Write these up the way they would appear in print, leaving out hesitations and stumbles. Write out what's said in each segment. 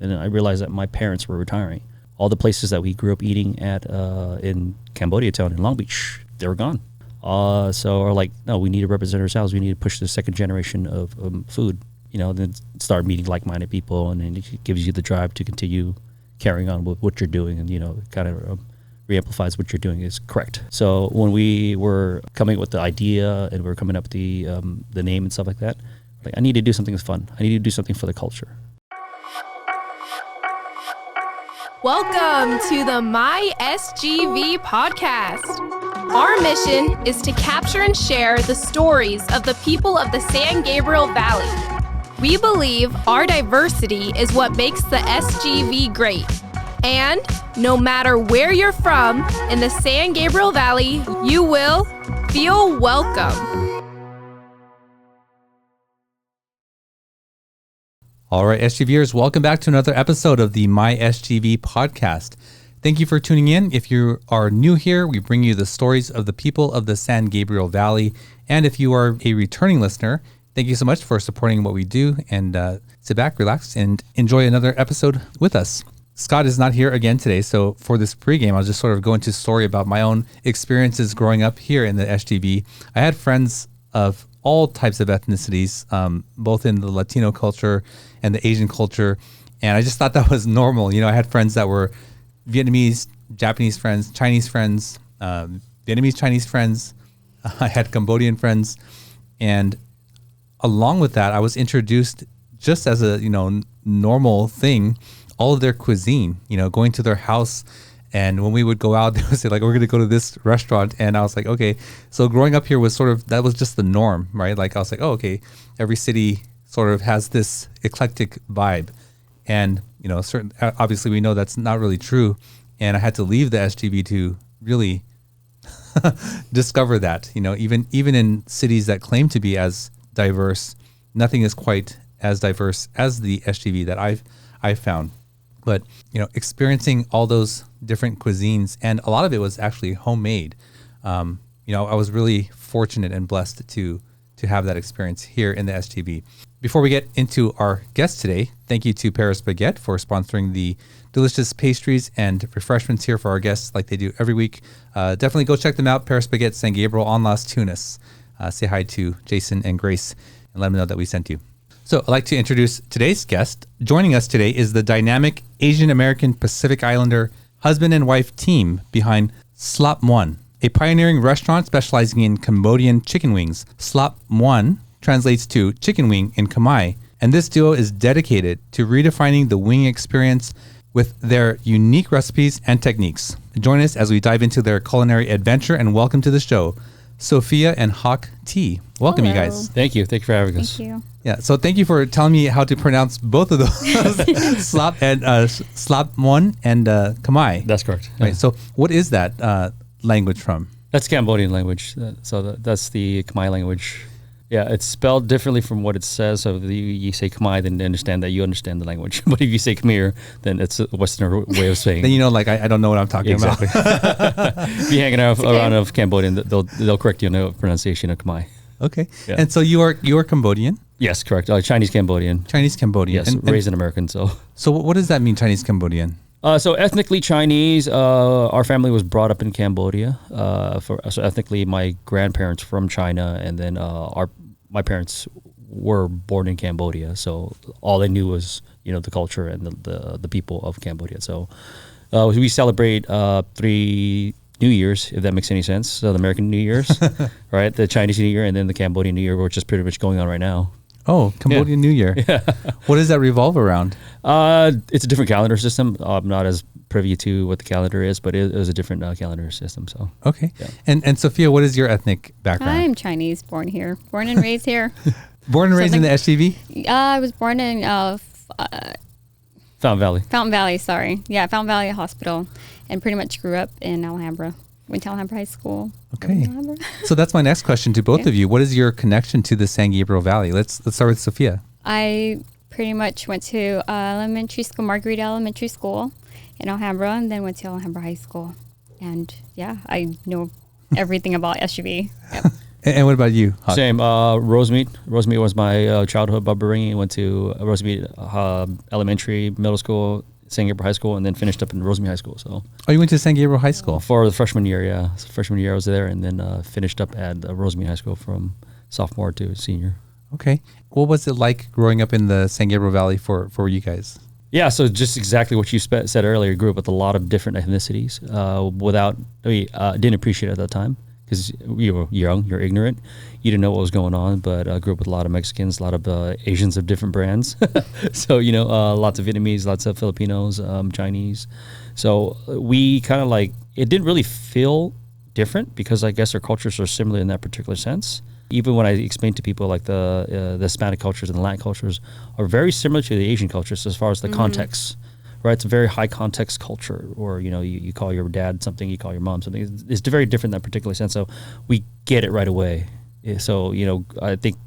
And then I realized that my parents were retiring. All the places that we grew up eating at in Cambodia town in Long Beach, they were gone. So we're like, no, we need to represent ourselves. We need to push the second generation of food. Then start meeting like-minded people, and then it gives you the drive to continue carrying on with what you're doing, and kind of re-amplifies what you're doing is correct. So when we were coming up with the idea and we were coming up with the name and stuff like that, like, I need to do something that's fun. I need to do something for the culture. Welcome to the My SGV podcast. Our mission is to capture and share the stories of the people of the San Gabriel Valley. We believe our diversity is what makes the SGV great. And no matter where you're from in the San Gabriel Valley, you will feel welcome. All right, SGVers, welcome back to another episode of the My SGV podcast. Thank you for tuning in. If you are new here, we bring you the stories of the people of the San Gabriel Valley. And if you are a returning listener, thank you so much for supporting what we do, and sit back, relax, and enjoy another episode with us. Scott is not here again today, so for this pregame, I'll just sort of go into a story about my own experiences growing up here in the SGV. I had friends of all types of ethnicities, both in the Latino culture and the Asian culture, and I just thought that was normal. I had friends that were Vietnamese, Japanese friends, Chinese friends, Vietnamese Chinese friends. I had Cambodian friends, and along with that, I was introduced just as a normal thing, all of their cuisine. Going to their house, and when we would go out, they would say like, "We're going to go to this restaurant," and I was like, "Okay." So growing up here was that was just the norm, right? Like I was like, "Oh, okay." Every city sort of has this eclectic vibe, and obviously we know that's not really true. And I had to leave the SGV to really discover that. Even in cities that claim to be as diverse, nothing is quite as diverse as the SGV that I've found. But experiencing all those different cuisines, and a lot of it was actually homemade. I was really fortunate and blessed to have that experience here in the SGV. Before we get into our guest today, thank you to Paris Baguette for sponsoring the delicious pastries and refreshments here for our guests, like they do every week. Definitely go check them out. Paris Baguette, San Gabriel on Las Tunas. Say hi to Jason and Grace and let them know that we sent you. So I'd like to introduce today's guest. Joining us today is the dynamic Asian American Pacific Islander husband and wife team behind Shlap Muan, a pioneering restaurant specializing in Cambodian chicken wings. Shlap Muan translates to chicken wing in Khmer, and this duo is dedicated to redefining the wing experience with their unique recipes and techniques. Join us as we dive into their culinary adventure, and welcome to the show, Sophia and Hawk Tea. Welcome. Hello. You guys. Thank you for having us. Thank you. Yeah, so thank you for telling me how to pronounce both of those, Shlap Muan and Khmer. That's correct. Right. So what is that language from? That's Cambodian language. That's the Khmer language. Yeah, it's spelled differently from what it says. So you say Khmer, then they understand that you understand the language. But if you say Khmer, then it's a Western way of saying. Then I don't know what I'm talking about. If you're hanging around of Cambodian, they'll correct you on the pronunciation of Khmer. Okay. Yeah. And so you are Cambodian? Yes, correct. Chinese-Cambodian. Chinese-Cambodian. Yes, raised in American. So what does that mean, Chinese-Cambodian? So ethnically Chinese. Our family was brought up in Cambodia. So ethnically, my grandparents from China, and then my parents were born in Cambodia. So all they knew was the culture and the people of Cambodia. So we celebrate 3 New Years, if that makes any sense. So the American New Year's, right? The Chinese New Year, and then the Cambodian New Year, which is pretty much going on right now. Oh, Cambodian New Year. Yeah. What does that revolve around? It's a different calendar system. I'm not as privy to what the calendar is, but it was a different calendar system. So okay. Yeah. And Sophia, what is your ethnic background? I'm Chinese, born and raised here. Born and raised in the SGV? I was born in Fountain Valley. Fountain Valley, sorry. Yeah, Fountain Valley Hospital, and pretty much grew up in Alhambra. Went to Alhambra High School. Okay. So that's my next question to both of you. What is your connection to the San Gabriel Valley? Let's start with Sophia. I pretty much went to elementary school, Margarita Elementary School in Alhambra, and then went to Alhambra High School. And yeah, I know everything about SUV. Yep. And what about you, Hawk? Same. Rosemead. Rosemead was my childhood upbringing. Went to Rosemead Elementary, middle school, San Gabriel High School, and then finished up in Rosemead High School. So Oh, you went to San Gabriel High School? for the freshman year, yeah. So freshman year I was there, and then finished up at Rosemead High School from sophomore to senior. Okay. What was it like growing up in the San Gabriel Valley for you guys? Yeah, so just exactly what you said earlier. You grew up with a lot of different ethnicities. Didn't appreciate it at that time because you were young, you're ignorant, you didn't know what was going on. But I grew up with a lot of Mexicans, a lot of Asians of different brands. So lots of Vietnamese, lots of Filipinos, Chinese. So we kind of it didn't really feel different because I guess our cultures are similar in that particular sense. Even when I explain to people like the Hispanic cultures and the Latin cultures are very similar to the Asian cultures as far as the context, right? It's a very high context culture, or you call your dad something, you call your mom something. It's very different in that particular sense. So we get it right away. So I think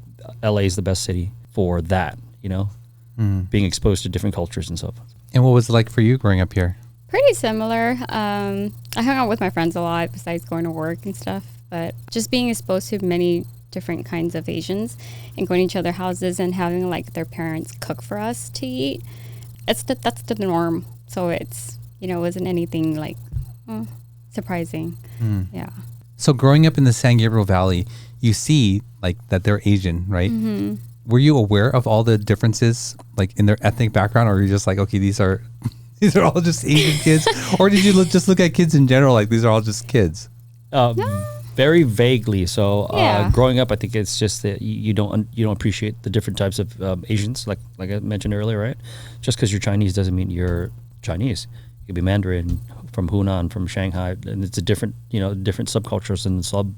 LA is the best city for that. Being exposed to different cultures and stuff. And what was it like for you growing up here? Pretty similar. I hung out with my friends a lot besides going to work and stuff, but just being exposed to many different kinds of Asians and going to each other's houses and having their parents cook for us to eat. That's the norm. So it's, it wasn't anything surprising. Yeah. So growing up in the San Gabriel Valley, you see that they're Asian, right? Mm-hmm. Were you aware of all the differences in their ethnic background, or are you just okay, these are all just Asian kids? Or did you just look at kids in general these are all just kids? Very vaguely. So Yeah. growing up, I think it's just that you don't appreciate the different types of Asians, like I mentioned earlier, right? Just because you're Chinese doesn't mean you're Chinese. You could be Mandarin, from Hunan, from Shanghai, and it's a different subcultures and sub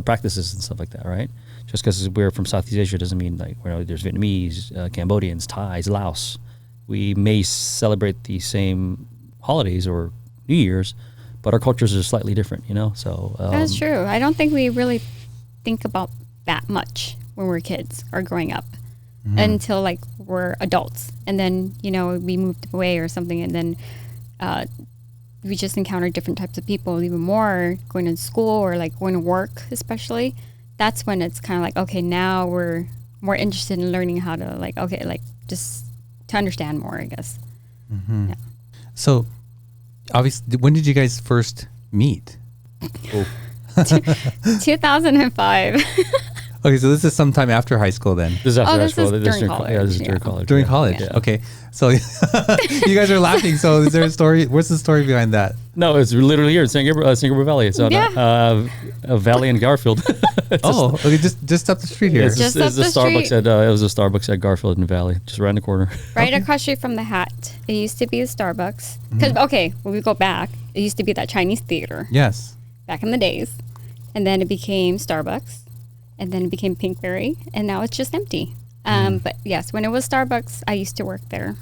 practices and stuff like that, right? Just because we're from Southeast Asia doesn't mean there's Vietnamese, Cambodians, Thais, Laos. We may celebrate the same holidays or New Year's, but our cultures are slightly different, So That's true. I don't think we really think about that much when we're kids or growing up until we're adults. And then, we moved away or something, and then we just encounter different types of people even more going to school or going to work, especially. That's when it's kind of okay, now we're more interested in learning how to just to understand more, I guess. Mm-hmm. Yeah. So obviously, when did you guys first meet? 2005. Okay, so this is sometime after high school then. This is after high this school. is This is during college. Yeah, this is Yeah. during college. During yeah. college? Yeah. Okay. So you guys are laughing. So is there a story? What's the story behind that? No, it's literally here in San Gabriel Valley. So Yeah. Valley and Garfield. Okay, just up the street here. It's Just it's up the the Starbucks street. it was a Starbucks at Garfield and Valley, just around the corner. Right across the street from the Hat. It used to be a Starbucks. Because, when we go back, it used to be that Chinese theater Yes. back in the days. And then it became Starbucks. And then it became Pinkberry. And now it's just empty. But yes, when it was Starbucks, I used to work there.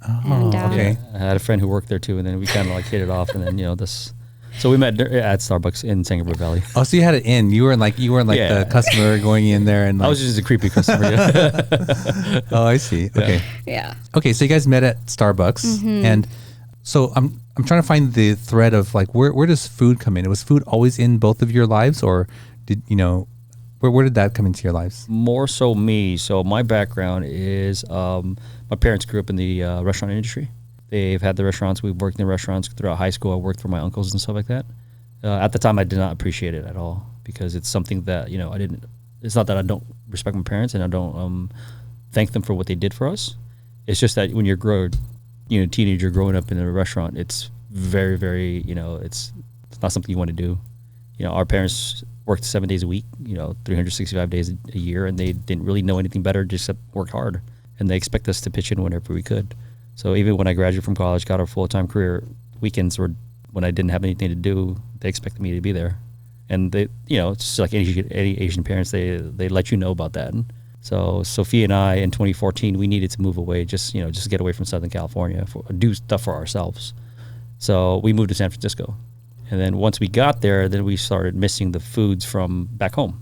Oh, And, okay. I had a friend who worked there too, and then we kind of hit it off, and then this. So we met at Starbucks in San Gabriel Valley. Oh, so you had it in. You weren't Yeah. the customer going in there and I was just a creepy customer. Yeah. Oh, I see. Okay. Yeah. Okay, so you guys met at Starbucks, and so I'm trying to find the thread of where does food come in? Was food always in both of your lives, or did where did that come into your lives? More so me. So my background is my parents grew up in the restaurant industry. They've had the restaurants. We've worked in the restaurants throughout high school. I worked for my uncles and stuff like that. At the time, I did not appreciate it at all because it's something that I didn't. It's not that I don't respect my parents and I don't thank them for what they did for us. It's just that when you're teenager growing up in a restaurant, it's very, very it's not something you want to do. Our parents worked 7 days a week, 365 days a year, and they didn't really know anything better, just work hard. And they expect us to pitch in whenever we could. So even when I graduated from college, got a full-time career, weekends were when I didn't have anything to do, they expected me to be there. And they, it's just like any Asian parents, they let you know about that. And so Sophia and I, in 2014, we needed to move away, just get away from Southern California, do stuff for ourselves. So we moved to San Francisco. And then once we got there, then we started missing the foods from back home,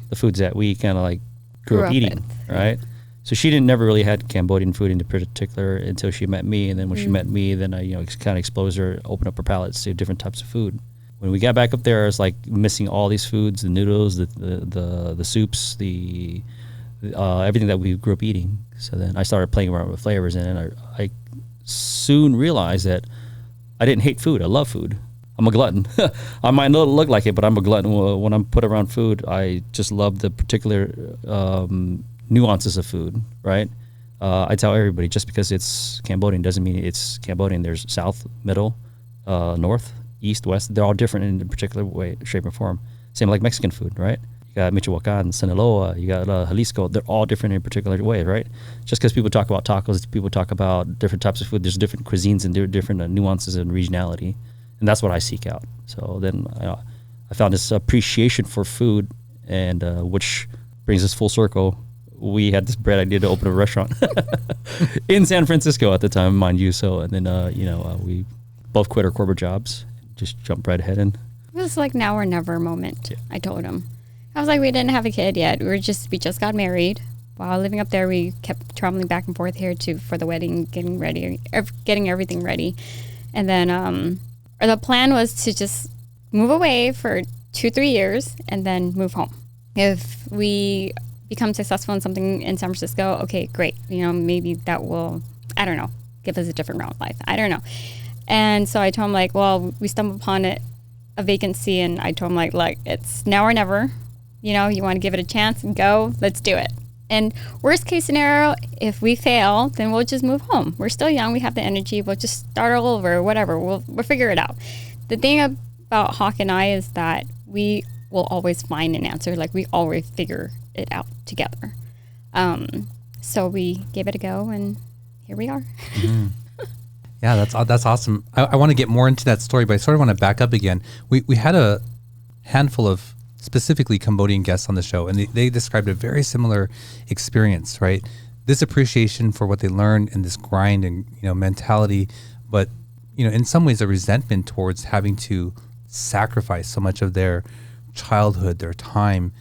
the foods that we kind of grew up eating, right? So she never really had Cambodian food in particular until she met me. And then when she met me, then I kind of exposed her, opened up her palates to different types of food. When we got back up there, I was like missing all these foods, the noodles, the soups, the everything that we grew up eating. So then I started playing around with flavors, and then I soon realized that I didn't hate food. I love food. I'm a glutton. I might not look like it, but I'm a glutton. When I'm put around food, I just love the particular nuances of food, right? I tell everybody, just because it's Cambodian doesn't mean it's Cambodian. There's South, Middle, North, East, West. They're all different in a particular way, shape, and form. Same like Mexican food, right? You got Michoacan, Sinaloa, you got Jalisco. They're all different in a particular way, right? Just because people talk about tacos, people talk about different types of food. There's different cuisines and different nuances and regionality. And that's what I seek out. So then I found this appreciation for food, and which brings us full circle. We had this bright idea to open a restaurant in San Francisco at the time, mind you. So, and then, we both quit our corporate jobs, just jumped right ahead in. It was like now or never moment. Yeah. I told him. I was like, we didn't have a kid yet. We just got married. While living up there, we kept traveling back and forth here for the wedding, getting everything ready. And then the plan was to just move away for 2-3 years and then move home. If we become successful in something in San Francisco, okay, great. Maybe that will, I don't know, give us a different round of life. I don't know. And so I told him, like, well, we stumbled upon a vacancy, and I told him, like, it's now or never. You want to give it a chance and go, let's do it. And worst case scenario, if we fail, then we'll just move home. We're still young. We have the energy. We'll just start all over, whatever. We'll figure it out. The thing about Hawk and I is that we will always find an answer. Like, we always figure it out together. So we gave it a go, and here we are. Mm-hmm. Yeah, that's awesome. I want to get more into that story, but I sort of want to back up again. We had a handful of specifically Cambodian guests on the show, and they described a very similar experience, right? This appreciation for what they learned and this grind and mentality, but in some ways a resentment towards having to sacrifice so much of their childhood, their time,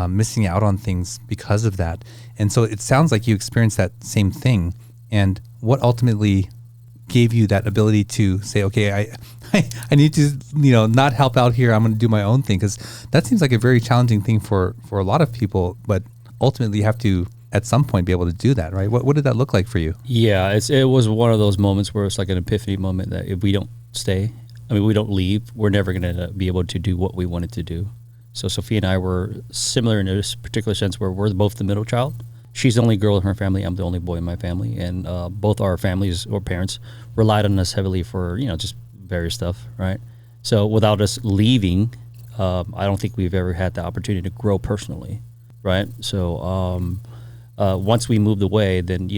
missing out on things because of that. And so it sounds like you experienced that same thing. And what ultimately gave you that ability to say, okay, I need to, not help out here. I'm going to do my own thing, because that seems like a very challenging thing for a lot of people. But ultimately, you have to at some point be able to do that, right? What did that look like for you? Yeah, it was one of those moments where it's like an epiphany moment that if we don't stay, we don't leave, we're never going to be able to do what we wanted to do. So Sophia and I were similar in this particular sense, where we're both the middle child. She's the only girl in her family. I'm the only boy in my family. And both our families or parents relied on us heavily for, just various stuff, right? So without us leaving, I don't think we've ever had the opportunity to grow personally, right? So once we moved away, then,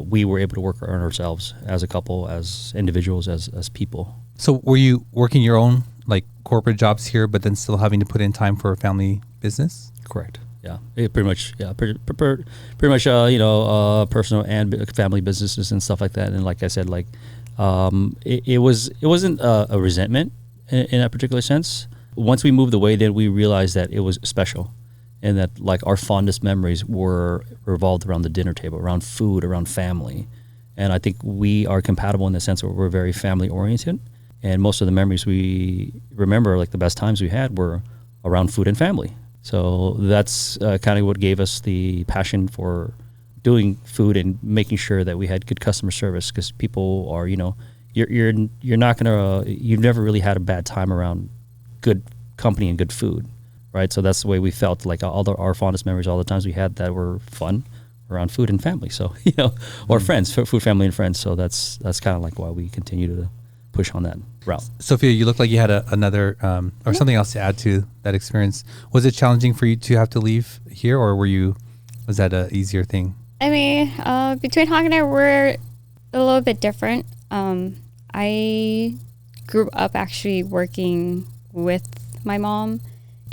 we were able to work on ourselves as a couple, as individuals, as people. So were you working your own, corporate jobs here, but then still having to put in time for a family business? Correct. Yeah, pretty much, personal and family businesses and stuff like that. And like I said, it wasn't a resentment in that particular sense. Once we moved away, then we realized that it was special, and that our fondest memories were revolved around the dinner table, around food, around family. And I think we are compatible in the sense where we're very family oriented, and most of the memories we remember, the best times we had, were around food and family. So that's kind of what gave us the passion for doing food and making sure that we had good customer service, because people are, you're not gonna, you've never really had a bad time around good company and good food, right? So that's the way we felt. Our fondest memories, all the times we had that were fun, around food and family. So or friends, food, family, and friends. So that's kind of why we continue to push on that route. Sophia, you look like you had another or something else to add to that experience. Was it challenging for you to have to leave here, or was that an easier thing? Between Hawk and I, we're a little bit different. I grew up actually working with my mom,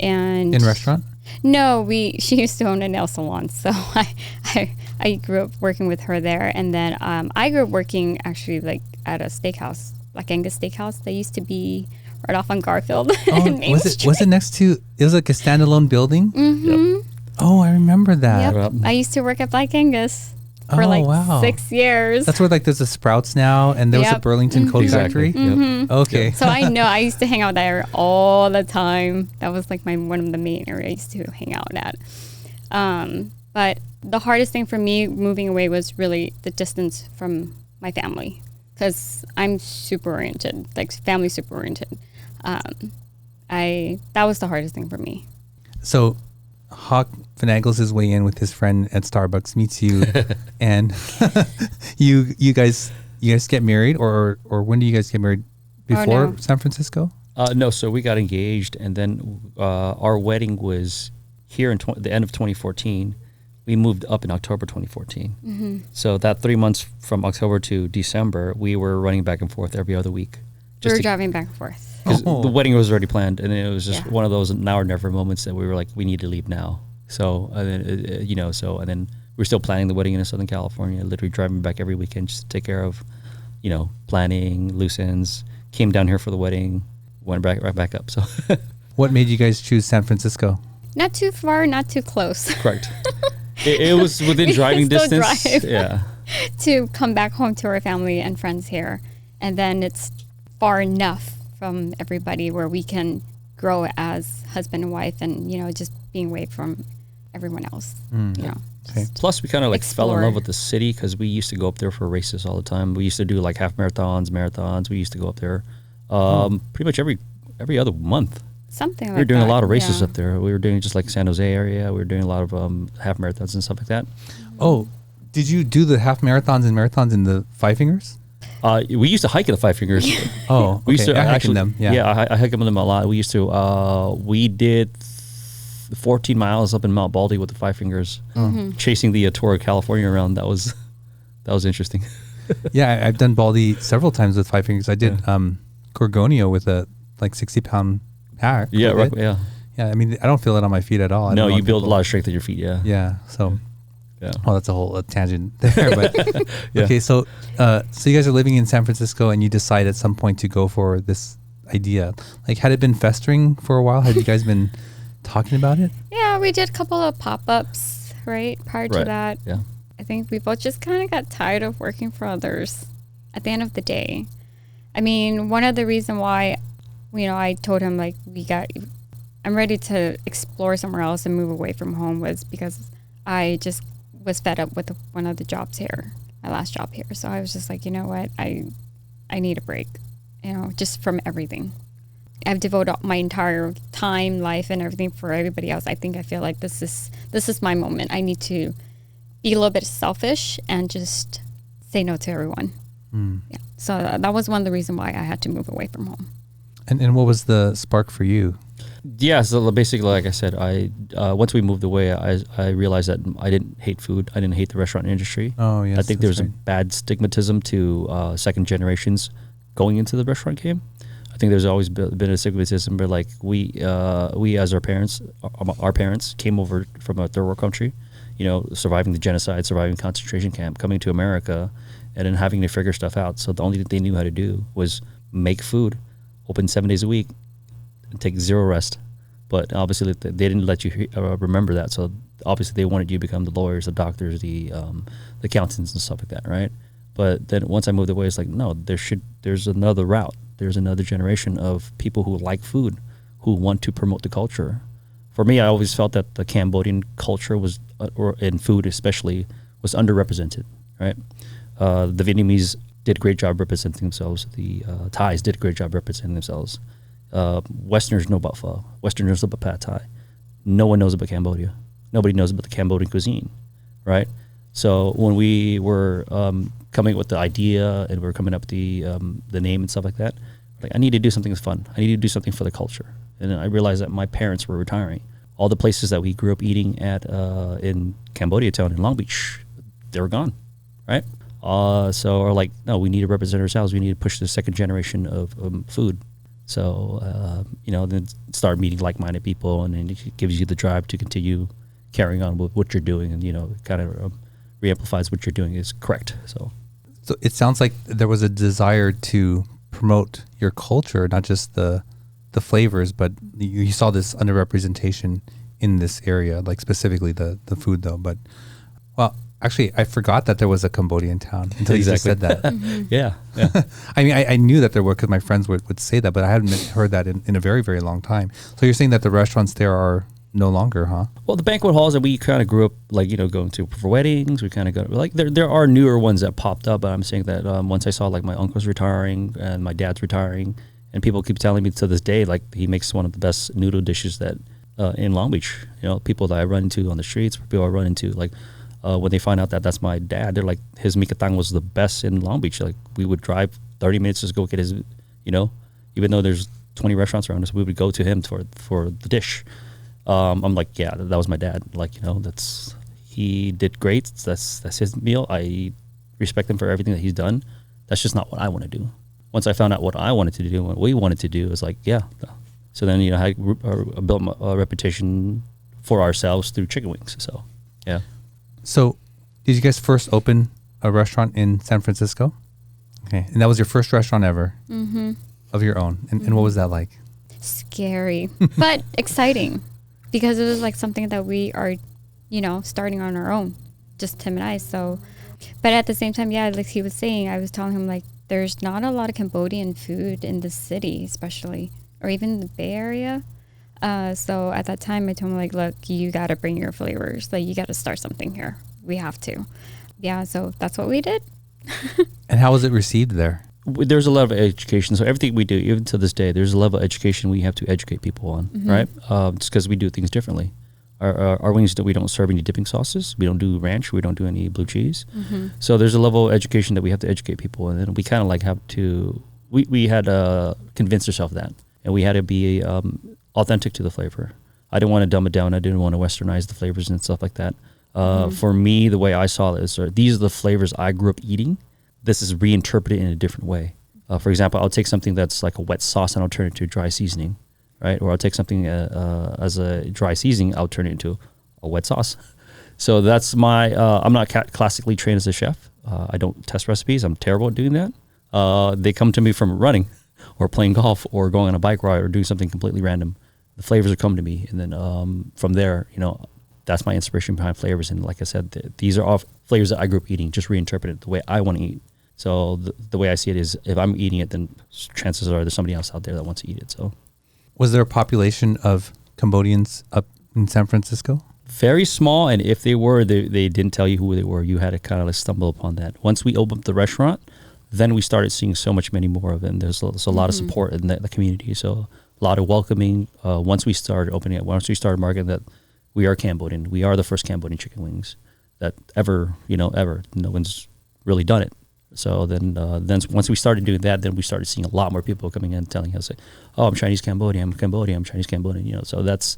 and in restaurant. No, she used to own a nail salon, so I grew up working with her there, and then I grew up working actually at a steakhouse. Angus Steakhouse, that used to be right off on Garfield. Was it next to? It was a standalone building. Mm-hmm. Yep. Oh, I remember that. Yep. I used to work at Black Angus. for like wow. 6 years. That's where like there's a Sprouts now, and there was a Yep. Burlington Coat Exactly. Factory. Yep. Okay. So I know I used to hang out there all the time. That was like one of the main areas I used to hang out at. But the hardest thing for me moving away was really the distance from my family, because I'm super oriented, like family super oriented. That was the hardest thing for me. So Hawk finagles his way in with his friend at Starbucks, meets you, and you guys get married, or when do you guys get married? Before no. San Francisco? No, so we got engaged, and then our wedding was here in the end of 2014. We moved up in October 2014. So that 3 months from October to December, we were running back and forth every other week. We were driving back and forth. Because the wedding was already planned, and it was just Yeah. one of those now or never moments that we were like, we need to leave now. So, and then, and then we're still planning the wedding in Southern California, literally driving back every weekend just to take care of, planning, loose ends. Came down here for the wedding, went right back up. So, What made you guys choose San Francisco? Not too far, not too close. correct. It was within We driving can still distance. drive. Yeah. To come back home to our family and friends here. And then it's far enough from everybody where we can grow as husband and wife, and, just being away from everyone else. Okay. Plus, we kind of like fell in Explore. love with the city because we used to go up there for races all the time. We used to do like half marathons. We used to go up there pretty much every other month. Something like that. We were doing a lot of races yeah. up there. We were doing just like San Jose area. We were doing a lot of half marathons and stuff like that. Oh, did you do the half marathons and marathons in the Five Fingers? We used to hike in the Five Fingers. Oh, We used to I hike in actually, them. Yeah. I hike them a lot. We used to. We did 14 miles up in Mount Baldy with the Five Fingers, chasing the tour of California around. That was interesting. Yeah, I've done Baldy several times with Five Fingers. I did Gorgonio with a like 60-pound pack. Yeah, with right. it. Yeah. Yeah, I mean, I don't feel it on my feet at all. I No, don't know you if build a people- lot of strength in your feet. Yeah. Yeah, so Yeah. well, that's a whole tangent there. But Yeah. okay, so you guys are living in San Francisco, and you decide at some point to go for this idea. Like, had it been festering for a while? Had you guys been talking about it? Yeah, we did a couple of pop-ups, right? Prior to Right. that. Yeah. I think we both just kind of got tired of working for others at the end of the day. I mean, one of the reasons why, I told him, like, I'm ready to explore somewhere else and move away from home was because I just was fed up with one of the jobs here, my last job here. So I was just like, you know what? I need a break, just from everything. I've devoted my entire time, life, and everything for everybody else. I feel like this is my moment. I need to be a little bit selfish and just say no to everyone. Yeah. So that was one of the reasons why I had to move away from home. And what was the spark for you? Yeah, so basically, like I said, I once we moved away, I realized that I didn't hate food. I didn't hate the restaurant industry. Oh, yes. I think there's a bad stigmatism to second generations going into the restaurant game. I think there's always been a stigmatism, but like we as our parents came over from a third world country, surviving the genocide, surviving concentration camp, coming to America, and then having to figure stuff out. So the only thing they knew how to do was make food, open 7 days a week, and take zero rest. But obviously they didn't let you remember that. So obviously they wanted you to become the lawyers, the doctors, the accountants and stuff like that, right? But then once I moved away, it's like, no, there's another route. There's another generation of people who like food, who want to promote the culture. For me, I always felt that the Cambodian culture was, or in food especially, was underrepresented, right? The Vietnamese did a great job representing themselves. The Thais did a great job representing themselves. Westerners know about pho. Westerners know about pad Thai. No one knows about Cambodia. Nobody knows about the Cambodian cuisine, right? So when we were coming up with the idea and we were coming up with the name and stuff like that, like, I need to do something fun. I need to do something for the culture. And then I realized that my parents were retiring. All the places that we grew up eating at in Cambodia town in Long Beach, they were gone, right? So we're like, no, we need to represent ourselves. We need to push the second generation of food. So, then start meeting like-minded people, and then it gives you the drive to continue carrying on with what you're doing, and, kind of re-amplifies what you're doing is correct. So it sounds like there was a desire to promote your culture, not just the flavors, but you saw this underrepresentation in this area, like specifically the food though. But, well, Actually, I forgot that there was a Cambodian town until you just said that. Yeah. I mean, I knew that there were because my friends would say that, but I hadn't heard that in a very, very long time. So you're saying that the restaurants there are no longer, huh? Well, the banquet halls that we kind of grew up, like, going to for weddings, we kind of go, like, there are newer ones that popped up, but I'm saying that once I saw, like, my uncle's retiring and my dad's retiring, and people keep telling me to this day, like, he makes one of the best noodle dishes that in Long Beach. People that I run into on the streets, people I run into, like, when they find out that that's my dad, they're like, his mikatang was the best in Long Beach. Like, we would drive 30 minutes to go get his, even though there's 20 restaurants around us, we would go to him for the dish. I'm like, yeah, that was my dad. Like, he did great. That's his meal. I respect him for everything that he's done. That's just not what I want to do. Once I found out what I wanted to do, what we wanted to do, it was like, yeah. So then, I built a reputation for ourselves through chicken wings. So, yeah. So, did you guys first open a restaurant in San Francisco? Okay. And that was your first restaurant ever of your own. And what was that like? Scary, but exciting, because it was like something that we are, starting on our own, just Tim and I. So, but at the same time, yeah, like he was saying, I was telling him, like, there's not a lot of Cambodian food in the city, especially, or even the Bay Area. So at that time, I told him, like, look, you got to bring your flavors. Like, you got to start something here. We have to. Yeah, so that's what we did. And how was it received there? There's a level of education. So everything we do, even to this day, there's a level of education we have to educate people on, right? Just because we do things differently. Our wings, we don't serve any dipping sauces. We don't do ranch. We don't do any blue cheese. So there's a level of education that we have to educate people. And then we kind of like have to, we had to convince ourselves of that. And we had to be authentic to the flavor. I didn't want to dumb it down. I didn't want to westernize the flavors and stuff like that. For me, the way I saw it is, these are the flavors I grew up eating. This is reinterpreted in a different way. For example, I'll take something that's like a wet sauce and I'll turn it into dry seasoning, right? Or I'll take something as a dry seasoning, I'll turn it into a wet sauce. So that's my, I'm not classically trained as a chef. I don't test recipes. I'm terrible at doing that. They come to me from running or playing golf or going on a bike ride or doing something completely random. The flavors are coming to me. And then from there, that's my inspiration behind flavors. And like I said, these are all flavors that I grew up eating, just reinterpreted the way I want to eat. So the way I see it is, if I'm eating it, then chances are there's somebody else out there that wants to eat it. So, was there a population of Cambodians up in San Francisco? Very small, and if they were, they didn't tell you who they were. You had to kind of like stumble upon that. Once we opened up the restaurant, then we started seeing so many more of them. There's a lot of support in the community, so a lot of welcoming. Once we started opening it, once we started marketing that we are Cambodian, we are the first Cambodian chicken wings that ever. No one's really done it. So then once we started doing that, then we started seeing a lot more people coming in telling us, "Oh, I'm Chinese-Cambodian. I'm Cambodian. I'm Chinese-Cambodian." So that's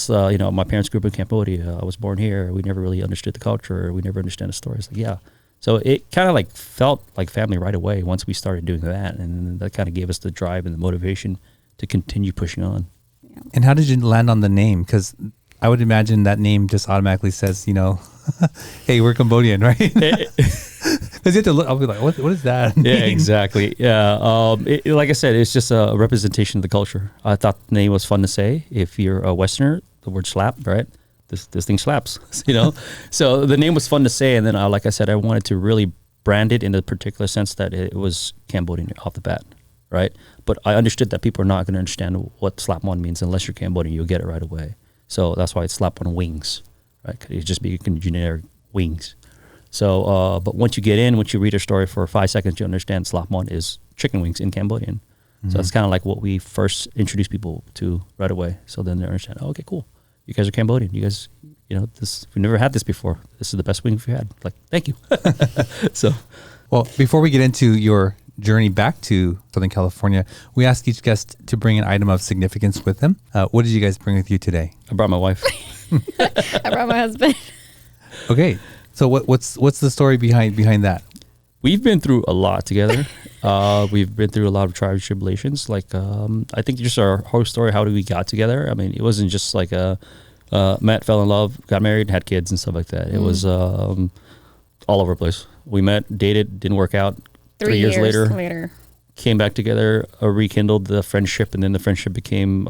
my parents grew up in Cambodia. I was born here. We never really understood the culture. We never understand the stories. Like, yeah. So it kind of like felt like family right away once we started doing that, and that kind of gave us the drive and the motivation to continue pushing on. Yeah. And how did you land on the name? Because I would imagine that name just automatically says, hey, we're Cambodian, right? Because you have to look, I'll be like, what is that? Yeah, exactly. Yeah. Like I said, it's just a representation of the culture. I thought the name was fun to say. If you're a Westerner, the word slap, right? This thing slaps, So the name was fun to say. And then, like I said, I wanted to really brand it in a particular sense that it was Cambodian off the bat, right? But I understood that people are not going to understand what Shlap Muan means unless you're Cambodian. You'll get it right away. So that's why it's Shlap Muan wings, right? It's just be generic wings. So, but once you read a story for 5 seconds, you understand Shlap Muan is chicken wings in Cambodian. So that's kind of like what we first introduced people to right away. So then they understand, okay, cool. You guys are Cambodian. You guys, this, we've never had this before. This is the best wing we've had. Like, thank you. So, well, before we get into your journey back to Southern California, we ask each guest to bring an item of significance with them. What did you guys bring with you today? I brought my wife. I brought my husband. Okay. So what's the story behind that? We've been through a lot together. We've been through a lot of trials and tribulations. Like, I think just our whole story, how we got together. I mean, it wasn't just like met, fell in love, got married, had kids and stuff like that. It was all over the place. We met, dated, didn't work out. 3 years later, came back together, rekindled the friendship, and then the friendship became...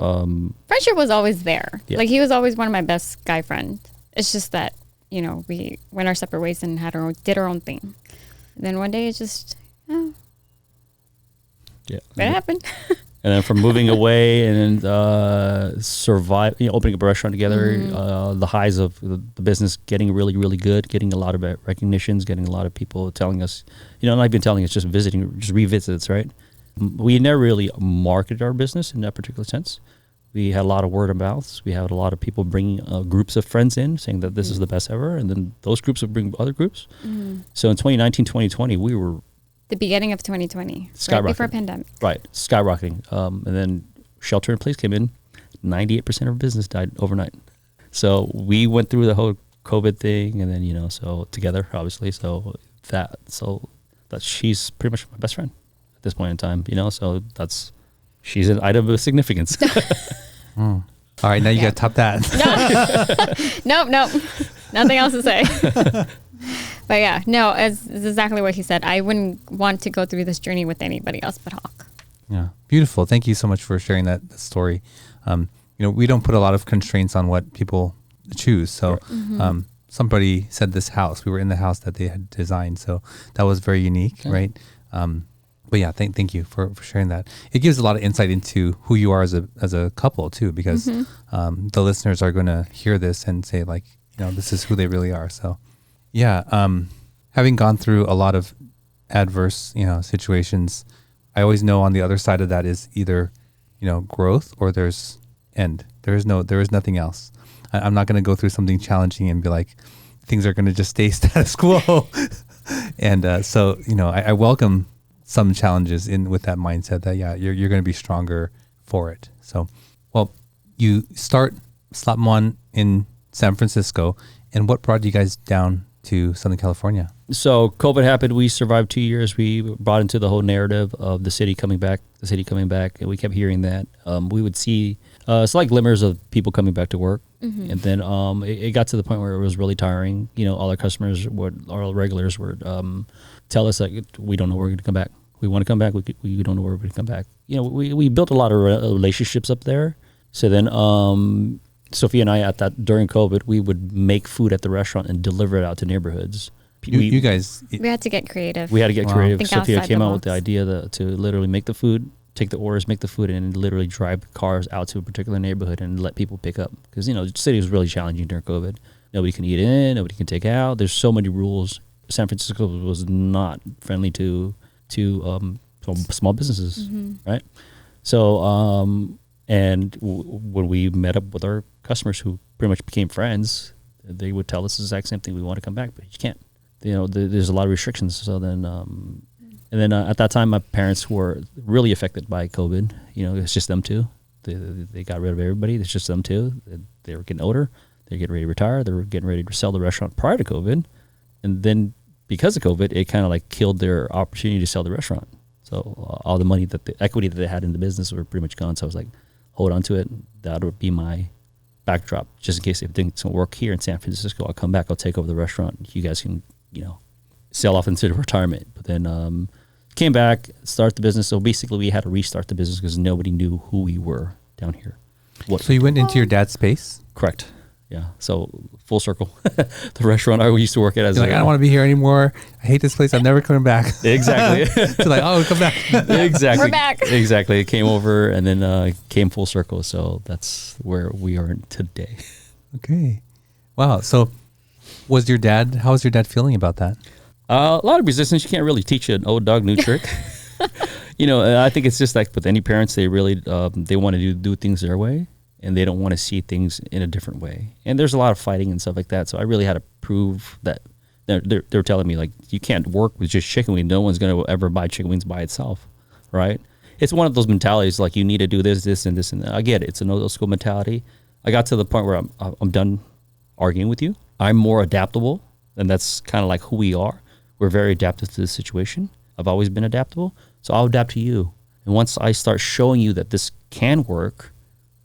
friendship was always there. Yeah. Like, he was always one of my best guy friends. It's just that, you know, we went our separate ways and did our own thing. And then one day it just, Yeah. it happened. And then from moving away and opening up a restaurant together, the highs of the business getting really, really good, getting a lot of recognitions, getting a lot of people telling us, not even telling us, just visiting, just revisits, right? We never really marketed our business in that particular sense. We had a lot of word of mouths. We had a lot of people bringing groups of friends in, saying that this is the best ever, and then those groups would bring other groups. So in 2019, 2020, we were the beginning of 2020, skyrocketing. right before pandemic. Right, skyrocketing. And then shelter in place came in. 98% of business died overnight. So we went through the whole COVID thing, and then so together, obviously. So that she's pretty much my best friend at this point in time. So she's an item of significance. All right, now you got to top that. Nope. Nothing else to say. But yeah, no, it's exactly what he said. I wouldn't want to go through this journey with anybody else but Hawk. Yeah, beautiful. Thank you so much for sharing that story. We don't put a lot of constraints on what people choose. So somebody said this house. We were in the house that they had designed. So that was very unique, right? But yeah, thank you for sharing that. It gives a lot of insight into who you are as a couple too, because the listeners are going to hear this and say like, this is who they really are. So yeah, having gone through a lot of adverse, situations, I always know on the other side of that is either, growth or there's end. There is nothing else. I'm not going to go through something challenging and be like, things are going to just stay status quo. And so, I welcome some challenges with that mindset that, you're going to be stronger for it. So, well, you start Shlap Muan in San Francisco, and what brought you guys down to Southern California? So COVID happened. We survived 2 years. We brought into the whole narrative of the city coming back, and we kept hearing that. We would see it's like glimmers of people coming back to work, and then it got to the point where it was really tiring. All our customers, our regulars would tell us that we don't know where we're going to come back. We want to come back. We don't know where we're going to come back. We built a lot of relationships up there. So then Sophia and I, during COVID, we would make food at the restaurant and deliver it out to neighborhoods. You guys, we had to get creative. We had to get creative. Think Sophia outside came the out with the box. idea to literally make the food, take the orders, make the food, and literally drive cars out to a particular neighborhood and let people pick up. Because the city was really challenging during COVID. Nobody can eat in, nobody can take out. There's so many rules. San Francisco was not friendly to small businesses, right? So when we met up with our customers who pretty much became friends, they would tell us the exact same thing. We want to come back, but you can't. There's a lot of restrictions. So then, at that time, my parents were really affected by COVID. It's just them two. They got rid of everybody. It's just them two. They were getting older. They're getting ready to retire. They were getting ready to sell the restaurant prior to COVID. And then because of COVID, it kind of like killed their opportunity to sell the restaurant. So all the money, the equity that they had in the business were pretty much gone. So I was like, hold on to it. That would be my backdrop, just in case if things don't work here in San Francisco. I'll come back. I'll take over the restaurant. You guys can, sell off into retirement. But then came back, start the business. So basically, we had to restart the business because nobody knew who we were down here. So you went into your dad's space? Correct. Yeah. So full circle. The restaurant I used to work at as I don't want to be here anymore. I hate this place. I'm never coming back. Exactly. So like, come back. Exactly. We're back. Exactly. It came over and then came full circle. So that's where we are today. Okay. Wow. So how was your dad feeling about that? A lot of resistance. You can't really teach an old dog new trick. I think it's just like with any parents, they really they want to do things their way, and they don't want to see things in a different way. And there's a lot of fighting and stuff like that. So I really had to prove that. They're telling me like, you can't work with just chicken wings. No one's going to ever buy chicken wings by itself, right? It's one of those mentalities like you need to do this, and this, and that. I get it. It's an old school mentality. I got to the point where I'm done arguing with you. I'm more adaptable, and that's kind of like who we are. We're very adaptive to the situation. I've always been adaptable, so I'll adapt to you. And once I start showing you that this can work,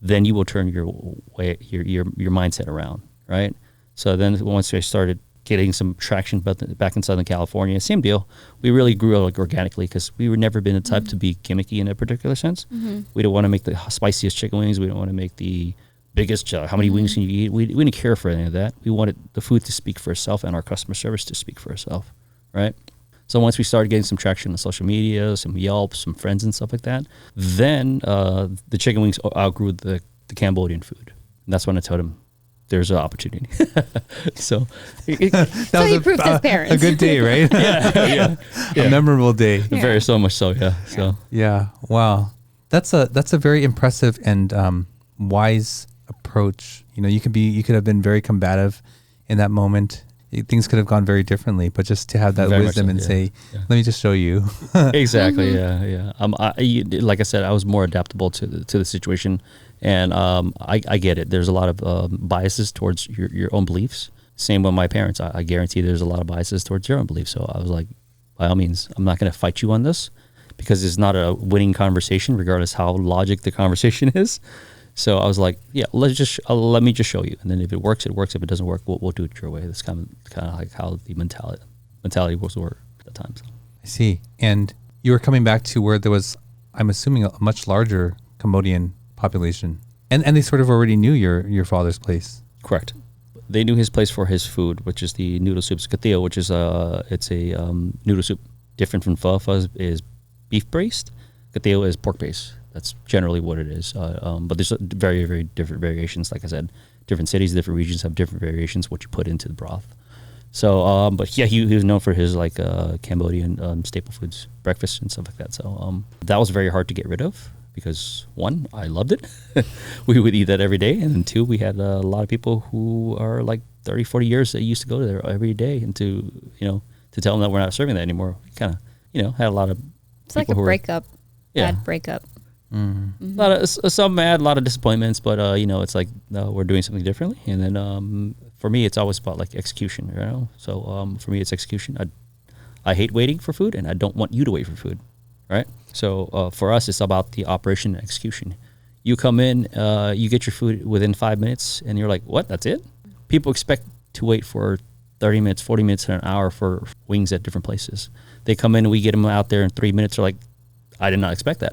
then you will turn your mindset around, right? So then once I started getting some traction back in Southern California, same deal. We really grew like organically because we were never been the type to be gimmicky in a particular sense. We don't want to make the spiciest chicken wings. We don't want to make the biggest, how many wings can you eat? We didn't care for any of that. We wanted the food to speak for itself and our customer service to speak for itself, right? So once we started getting some traction on social media, some Yelp, some friends and stuff like that, then the chicken wings outgrew the Cambodian food. And that's when I told him there's an opportunity. So so he proved his parents. A good day, right? yeah. A memorable day. Very so much so, yeah. So yeah, wow, that's a very impressive and wise approach. You know, you could have been very combative in that moment. Things could have gone very differently, but just to have that Very wisdom much so, and yeah. say, Yeah. let me just show you. Exactly. Yeah. Like I said, I was more adaptable to the situation, and I get it. There's a lot of biases towards your own beliefs. Same with my parents. I guarantee there's a lot of biases towards your own beliefs. So I was like, by all means, I'm not going to fight you on this, because it's not a winning conversation, regardless how logic the conversation is. So I was like, yeah, let me just show you, and then if it works, it works. If it doesn't work, we'll do it your way. That's kind of like how the mentality was work at the time. So. I see. And you were coming back to where there was, I'm assuming, a much larger Cambodian population, and they sort of already knew your father's place. Correct. They knew his place for his food, which is the noodle soups. Kateo, which is it's a noodle soup, different from pho. Pho is beef based. Kateo is pork based. That's generally what it is. But there's very, very different variations. Like I said, different cities, different regions have different variations what you put into the broth. So, but yeah, he was known for his like Cambodian staple foods, breakfast and stuff like that. So that was very hard to get rid of, because one, I loved it. We would eat that every day. And then two, we had a lot of people who are like 30, 40 years that used to go there every day, and to tell them that we're not serving that anymore. Kind of, had a lot of It's like a breakup. Yeah. Bad breakup. Mm-hmm. A lot of some mad, a lot of disappointments, but it's like, no, we're doing something differently. And then for me, it's always about like execution, So for me, it's execution. I hate waiting for food, and I don't want you to wait for food, right? So for us, it's about the operation and execution. You come in, you get your food within 5 minutes, and you're like, what? That's it? People expect to wait for 30 minutes, 40 minutes, and an hour for wings at different places. They come in, and we get them out there in 3 minutes. They're like, I did not expect that.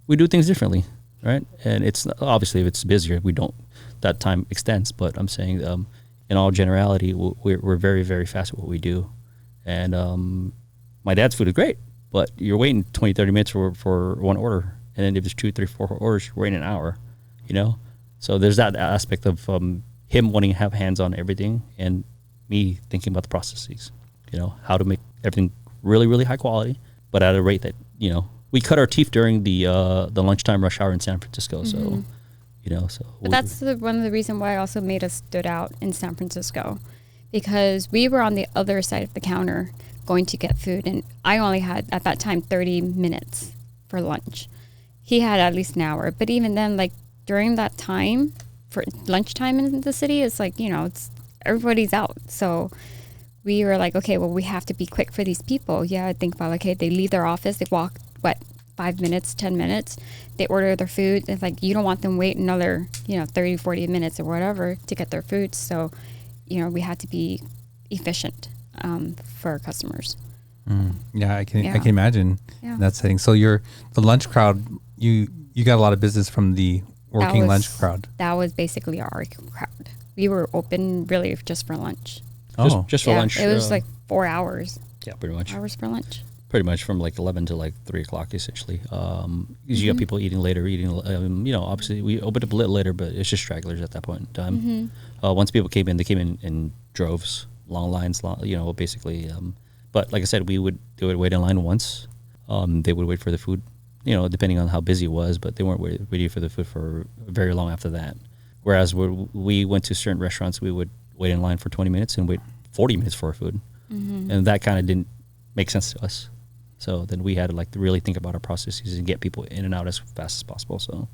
We do things differently, right? And it's obviously, if it's busier, that time extends. But I'm saying, in all generality, we're very, very fast at what we do. And my dad's food is great, but you're waiting 20, 30 minutes for one order. And then if there's 2, 3, 4 orders, you're waiting an hour, So there's that aspect of him wanting to have hands on everything, and me thinking about the processes, how to make everything really, really high quality, but at a rate that, we cut our teeth during the lunchtime rush hour in San Francisco. So, But that's one of the reasons why also made us stood out in San Francisco, because we were on the other side of the counter going to get food, and I only had at that time 30 minutes for lunch. He had at least an hour, but even then, like during that time for lunchtime in the city, it's like, it's everybody's out. So we were like, okay, well, we have to be quick for these people. Yeah, I think about, okay, they leave their office, they walk 5 minutes, 10 minutes, they order their food. It's like, you don't want them wait another 30, 40 minutes or whatever to get their food. So we had to be efficient for our customers. Yeah, I can imagine Yeah. that setting. So the lunch crowd, you got a lot of business from the working lunch crowd. That was basically our crowd. We were open really just for lunch. Just for lunch. It was like 4 hours. Yeah, pretty much. Hours for lunch. Pretty much from like 11 to like 3 o'clock, essentially. Because you got people eating later, obviously we opened up a little later, but it's just stragglers at that point in time. Once people came in, they came in droves, long lines, basically. But like I said, they would wait in line once. They would wait for the food, depending on how busy it was, but they weren't waiting for the food for very long after that. Whereas we went to certain restaurants, we would wait in line for 20 minutes and wait 40 minutes for our food. And that kind of didn't make sense to us. So then we had to like really think about our processes and get people in and out as fast as possible. So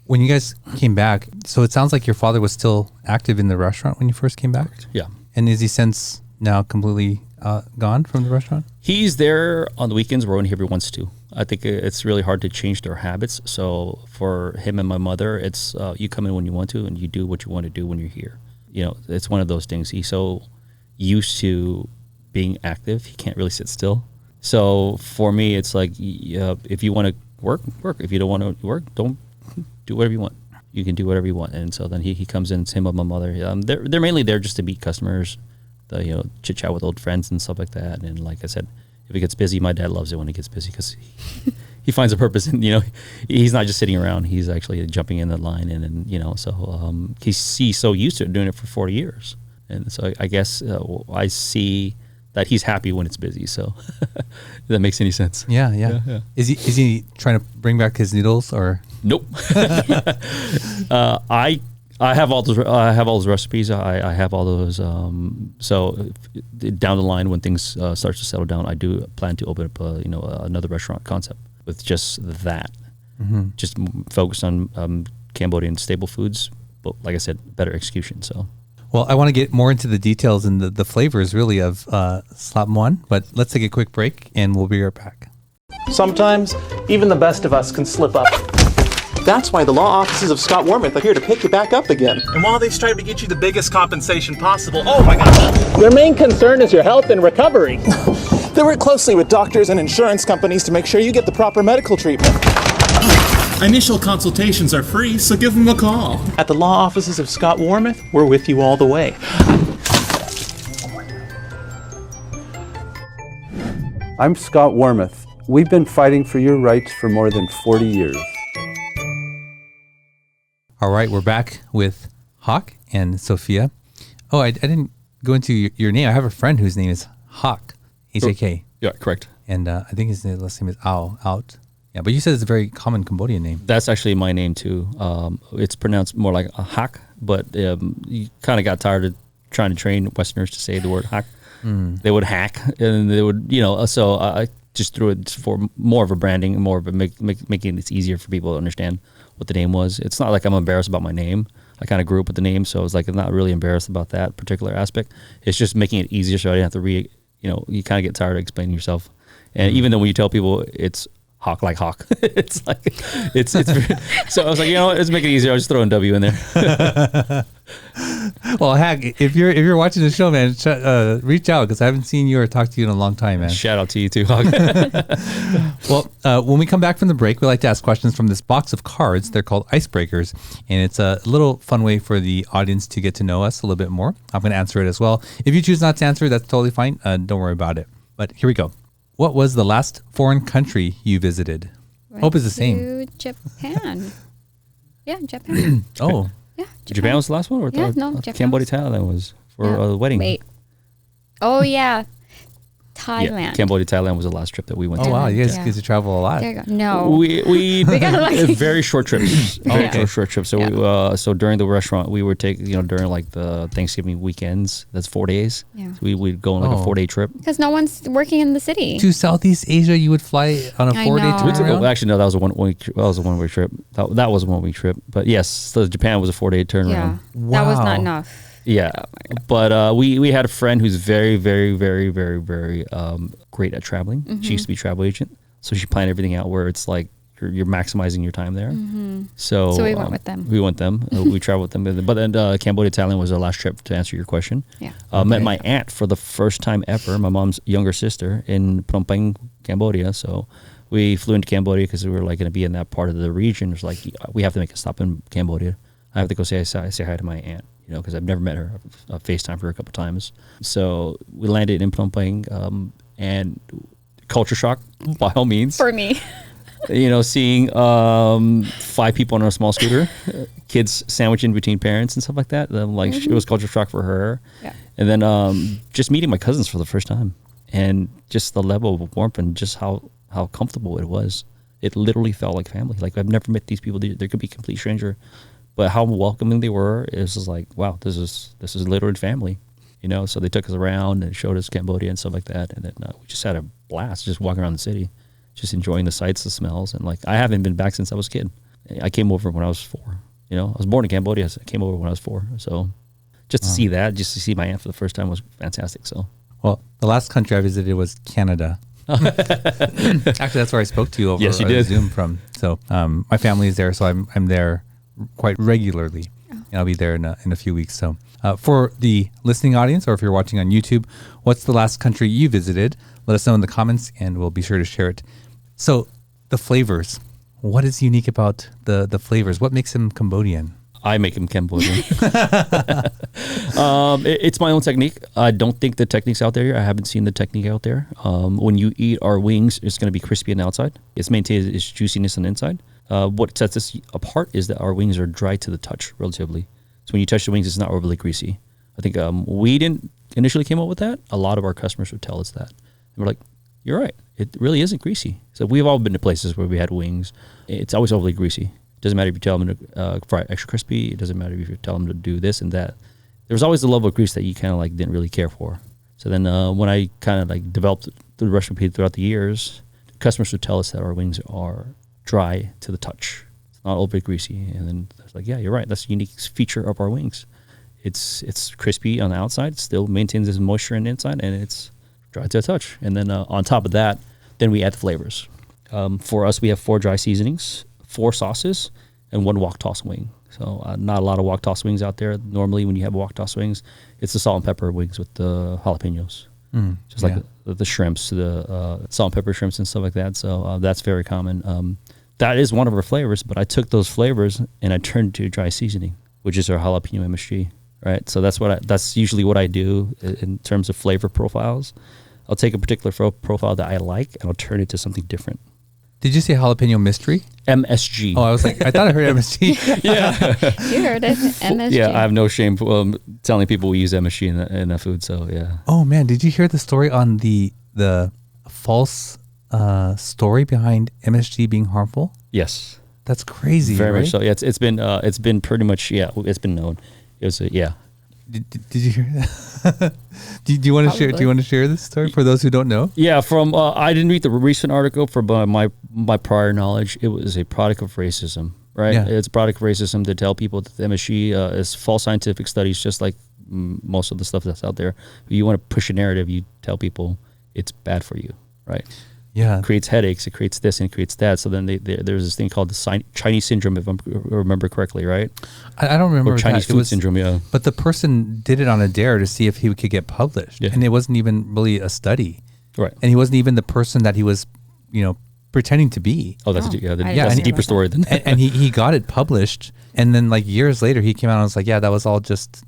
when you guys came back, so it sounds like your father was still active in the restaurant when you first came back? yeah. And is he since now completely gone from the restaurant? He's there on the weekends where he wants to. I think it's really hard to change their habits. So for him and my mother, it's you come in when you want to, and you do what you want to do when you're here. It's one of those things. He's so used to being active, he can't really sit still. So for me, it's like, if you want to work. If you don't want to work, don't do whatever you want. You can do whatever you want. And so then he comes in, it's him and my mother. They're mainly there just to meet customers, chit chat with old friends and stuff like that. And like I said, if it gets busy, my dad loves it when it gets busy because he finds a purpose. And he's not just sitting around; he's actually jumping in the line. So he's so used to doing it for 40 years. And so I guess I see that he's happy when it's busy. So if that makes any sense. Yeah. Is he trying to bring back his noodles or? Nope. I have all those. I have all those recipes. I have all those. So down the line, when things start to settle down, I do plan to open up another restaurant concept with just that. Just focus on Cambodian staple foods, but like I said, better execution. So. Well, I want to get more into the details and the flavors really of Shlap Muan, but let's take a quick break and we'll be right back. Sometimes, even the best of us can slip up. That's why the law offices of Scott Wormuth are here to pick you back up again. And while they strive to get you the biggest compensation possible, oh my God! Their main concern is your health and recovery. They work closely with doctors and insurance companies to make sure you get the proper medical treatment. Initial consultations are free, so give them a call. At the law offices of Scott Wormuth, we're with you all the way. I'm Scott Wormuth. We've been fighting for your rights for more than 40 years. All right, we're back with Hawk and Sophia. Oh, I didn't go into your name. I have a friend whose name is Hawk, H-A-K. Yeah, correct. And I think his last name is Out. Yeah, but you said it's a very common Cambodian name. That's actually my name too. It's pronounced more like a Hak, but you kind of got tired of trying to train Westerners to say the word Hak. They would hack, and they would, so I just threw it for more of a branding, more of a making it easier for people to understand what the name was. It's not like I'm embarrassed about my name. I kind of grew up with the name, so I was like, I'm not really embarrassed about that particular aspect. It's just making it easier so I didn't have to you kind of get tired of explaining yourself. And even though when you tell people it's Hawk like Hawk. It's like it's so I was like, let's make it easier. I'll just throw a W in there. Well, Hag, if you're watching the show, man, reach out because I haven't seen you or talked to you in a long time, man. Shout out to you too, Hawk. Well, when we come back from the break, we like to ask questions from this box of cards. They're called icebreakers, and it's a little fun way for the audience to get to know us a little bit more. I'm going to answer it as well. If you choose not to answer, that's totally fine. Don't worry about it. But here we go. What was the last foreign country you visited? Hope is the same. Japan. Yeah, Japan. Oh. Yeah, Japan was the last one? Or Japan. Cambodia, Thailand was for a wedding. Wait. Oh, yeah. Thailand. Yeah, Cambodia, Thailand was the last trip that we went Oh, to. wow. You guys get to travel a lot. There you go. No. We got lucky. very short trips. Short trips. So Yeah. so during the restaurant, we would take, during like the Thanksgiving weekends, that's 4 days. Yeah. So we'd go on like a 4-day trip. Because no one's working in the city. To Southeast Asia, you would fly on a I 4-day know. tour? Well, actually, no, that was a one-week trip. That was a one-week trip. But yes, so Japan was a 4-day turnaround. Yeah. That was not enough. Yeah, but we had a friend who's very, very, very, very, very great at traveling. Mm-hmm. She used to be a travel agent, so she planned everything out where it's like you're maximizing your time there. Mm-hmm. So we went with them. We traveled with them. But then Cambodia, Thailand was our last trip to answer your question. Yeah. Met my aunt for the first time ever, my mom's younger sister in Phnom Penh, Cambodia. So we flew into Cambodia because we were like going to be in that part of the region. It's like we have to make a stop in Cambodia. I have to go say hi to my aunt. Because I've never met her. I've FaceTimed her a couple times. So we landed in Phnom Penh, and culture shock, by all means. For me. Seeing 5 people on a small scooter, kids sandwiched in between parents and stuff like that. It was culture shock for her. Yeah. And then just meeting my cousins for the first time, and just the level of warmth and just how comfortable it was. It literally felt like family. Like I've never met these people. There could be a complete stranger. But how welcoming they were, it was just like, wow, this is literally family, So they took us around and showed us Cambodia and stuff like that, and then we just had a blast, just walking around the city, just enjoying the sights, the smells, and like I haven't been back since I was a kid. I came over when I was 4. I was born in Cambodia. So I came over when I was 4. So just to see that, just to see my aunt for the first time was fantastic. So well, the last country I visited was Canada. Actually, that's where I spoke to you over Yes, you did. Zoom from. So my family is there, so I'm there quite regularly. And I'll be there in a few weeks. So for the listening audience, or if you're watching on YouTube, what's the last country you visited? Let us know in the comments and we'll be sure to share it. So the flavors, What is unique about the flavors? What makes them Cambodian? I make them Cambodian. It's my own technique. I don't think the technique's out there. I haven't seen the technique out there. When you eat our wings, it's going to be crispy on the outside. It's maintained its juiciness on the inside. What sets us apart is that our wings are dry to the touch, relatively. So when you touch the wings, it's not overly greasy. I think we didn't initially came up with that. A lot of our customers would tell us that. And we're like, you're right. It really isn't greasy. So we've all been to places where we had wings. It's always overly greasy. Doesn't matter if you tell them to fry extra crispy. It doesn't matter if you tell them to do this and that. There was always the level of grease that you kind of like didn't really care for. So then when I kind of like developed the recipe throughout the years, customers would tell us that our wings are dry to the touch. It's not overly greasy. And then I was like, yeah, you're right. That's a unique feature of our wings. It's crispy on the outside, still maintains its moisture on the inside, and it's dry to the touch. And then on top of that, then we add the flavors. For us, we have 4 dry seasonings, 4 sauces, and 1 wok toss wing. So not a lot of wok toss wings out there. Normally when you have wok toss wings, it's the salt and pepper wings with the jalapenos. Just like the shrimps, the salt and pepper shrimps and stuff like that. So that's very common. That is one of our flavors, but I took those flavors and I turned to dry seasoning, which is our jalapeno MSG, right? So that's usually what I do in terms of flavor profiles. I'll take a particular profile that I like and I'll turn it to something different. Did you say jalapeno mystery? MSG. Oh, I was like, I thought I heard MSG. Yeah. You heard it. MSG. Yeah, I have no shame telling people we use MSG in the food. So yeah. Oh man, did you hear the story on the false story behind MSG being harmful? Yes. That's crazy. Very right? much so. Yeah, it's been pretty much it's been known. It was yeah. Did you hear that? do you want to share? Do you want to share this story for those who don't know? Yeah, from I didn't read the recent article. For my prior knowledge, it was a product of racism. Right, Yeah. It's a product of racism to tell people that the MSG is false scientific studies, just like most of the stuff that's out there. You want to push a narrative, you tell people it's bad for you, right? Yeah. It creates headaches, it creates this and it creates that. So then there's this thing called the Chinese syndrome, if I remember correctly, right? I don't remember Or Chinese that. food syndrome, yeah. But the person did it on a dare to see if he could get published, Yeah. and it wasn't even really a study, Right. and he wasn't even the person that he was, pretending to be. Oh, that's Oh, yeah, I didn't that's know a deeper about story than that. and he got it published, and then like years later he came out and was like, yeah, that was all just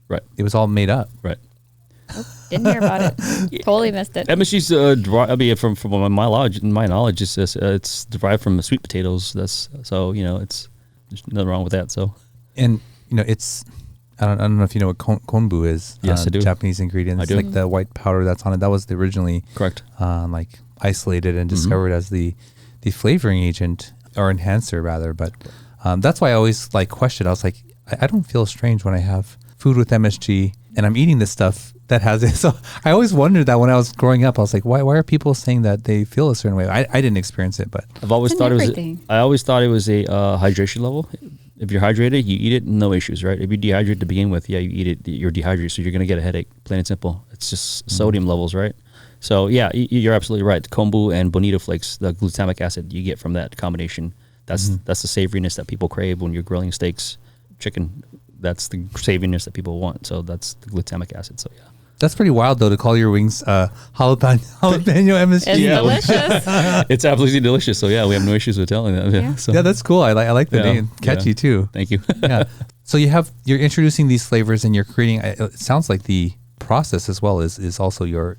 Right, it was all made up. right. Didn't hear about it. Totally missed it. MSG's from my knowledge, it's derived from sweet potatoes. That's so it's there's nothing wrong with that. So And it's I don't know if you know what konbu is. Yes, I do. Japanese ingredient. I It's do. like the white powder that's on it. That was originally correct. like isolated and discovered as the flavoring agent or enhancer rather. But that's why I always like question. I was like, I don't feel strange when I have food with MSG and I'm eating this stuff that has it. So I always wondered that when I was growing up. I was like, why are people saying that they feel a certain way? I didn't experience it, but I've always It's in thought everything. I always thought it was a hydration level. If you're hydrated, you eat it, no issues, right? If you dehydrate to begin with, yeah, you eat it, you're dehydrated, so you're going to get a headache, plain and simple. It's just sodium levels, right? So yeah, you're absolutely right. The kombu and bonito flakes, the glutamic acid you get from that combination, that's the savoriness that people crave when you're grilling steaks, chicken. That's the savoriness that people want. So that's the glutamic acid. So yeah. that's pretty wild though to call your wings jalapeno MSG. It's Yeah. delicious. It's absolutely delicious. So yeah, we have no issues with telling that. Yeah. So, Yeah, that's cool. I like the Yeah, name. Catchy yeah. too. Thank you. Yeah. So you're introducing these flavors and you're creating. It sounds like the process as well is also your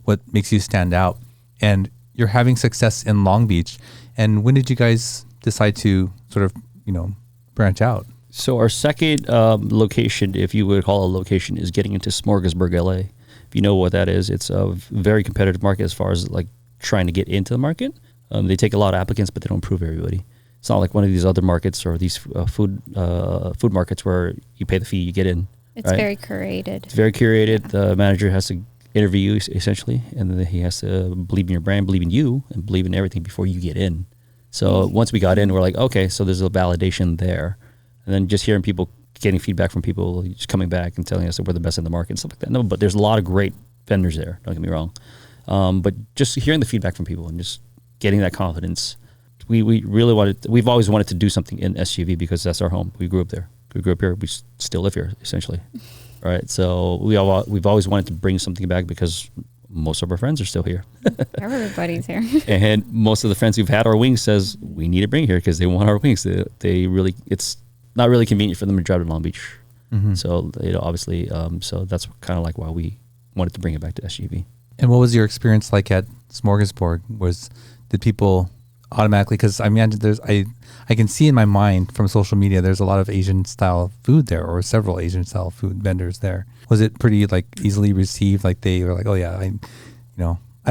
what makes you stand out, and you're having success in Long Beach. And when did you guys decide to sort of branch out? So our second location, if you would call a location, is getting into Smorgasburg, LA. If you know what that is, it's a very competitive market as far as like trying to get into the market. They take a lot of applicants, but they don't approve everybody. It's not like one of these other markets or these food markets where you pay the fee, you get in. It's right? very curated. It's very curated. The manager has to interview you essentially, and then he has to believe in your brand, believe in you, and believe in everything before you get in. So once we got in, we're like, okay, so there's a validation there. And then just hearing people, getting feedback from people, just coming back and telling us that we're the best in the market and stuff like that. No, but there's a lot of great vendors there, don't get me wrong. But just hearing the feedback from people and just getting that confidence, we really we've always wanted to do something in SGV because that's our home. We grew up there. We grew up here. We still live here, essentially. Right. So we've always wanted to bring something back because most of our friends are still here. Everybody's here. And most of the friends who've had our wings says we need to bring it here because they want our wings. They really, it's not really convenient for them to drive to Long Beach. So obviously, so that's kind of like why we wanted to bring it back to SGV. And what was your experience like at Smorgasbord? Did people automatically, because I imagine I can see in my mind from social media there's a lot of Asian style food there, or several Asian style food vendors there. Was it pretty like easily received? Like they were like, oh yeah, I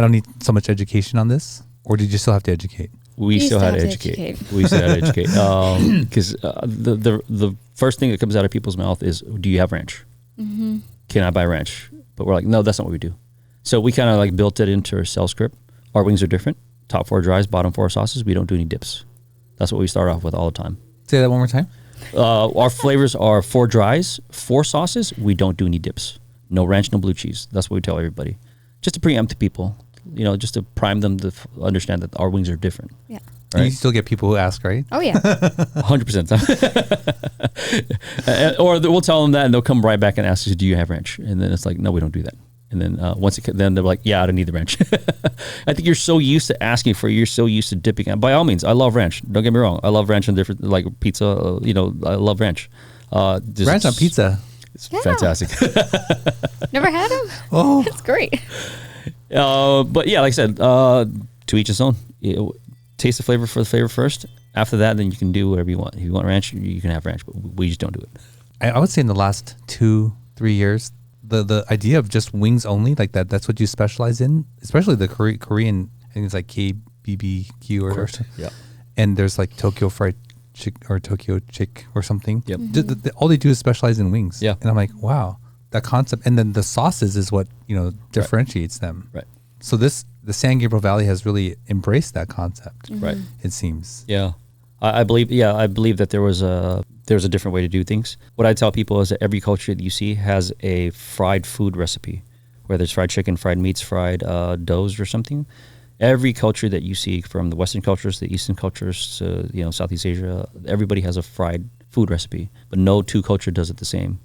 don't need so much education on this, or did you still have to educate? We still had to educate. We still had to educate because the first thing that comes out of people's mouth is, do you have ranch? Can I buy ranch? But we're like, no, that's not what we do. So we kind of like built it into our sales script. Our wings are different. Top 4 dries, bottom 4 sauces. We don't do any dips. That's what we start off with all the time. Say that one more time. Our flavors are 4 dries, 4 sauces. We don't do any dips. No ranch, no blue cheese. That's what we tell everybody. Just to preempt people, just to prime them to understand that our wings are different. Yeah. Right? You still get people who ask, right? Oh, yeah. 100%. Or we'll tell them that and they'll come right back and ask us, do you have ranch? And then it's like, no, we don't do that. And then then they're like, yeah, I don't need the ranch. I think you're so used to asking for it. You're so used to dipping. By all means, I love ranch. Don't get me wrong. I love ranch on different, like pizza. I love ranch. Ranch on pizza. It's fantastic. Never had them? Oh. That's great. But yeah, like I said, to each his own. Taste the flavor for the flavor first. After that, then you can do whatever you want. If you want ranch, you can have ranch, but we just don't do it. I would say in the last 2-3 years, the idea of just wings only, like that's what you specialize in, especially the Korean, I think it's like KBBQ or something. Yeah. And there's like Tokyo fried chick or Tokyo chick or something. Yep. All they do is specialize in wings. Yeah. And I'm like, wow, that concept. And then the sauces is what, differentiates them. Right. So the San Gabriel Valley has really embraced that concept. Right. It seems. Yeah. I believe that there was a different way to do things. What I tell people is that every culture that you see has a fried food recipe, whether it's fried chicken, fried meats, fried doughs or something. Every culture that you see, from the Western cultures, the Eastern cultures, to Southeast Asia, everybody has a fried food recipe, but no 2 culture does it the same.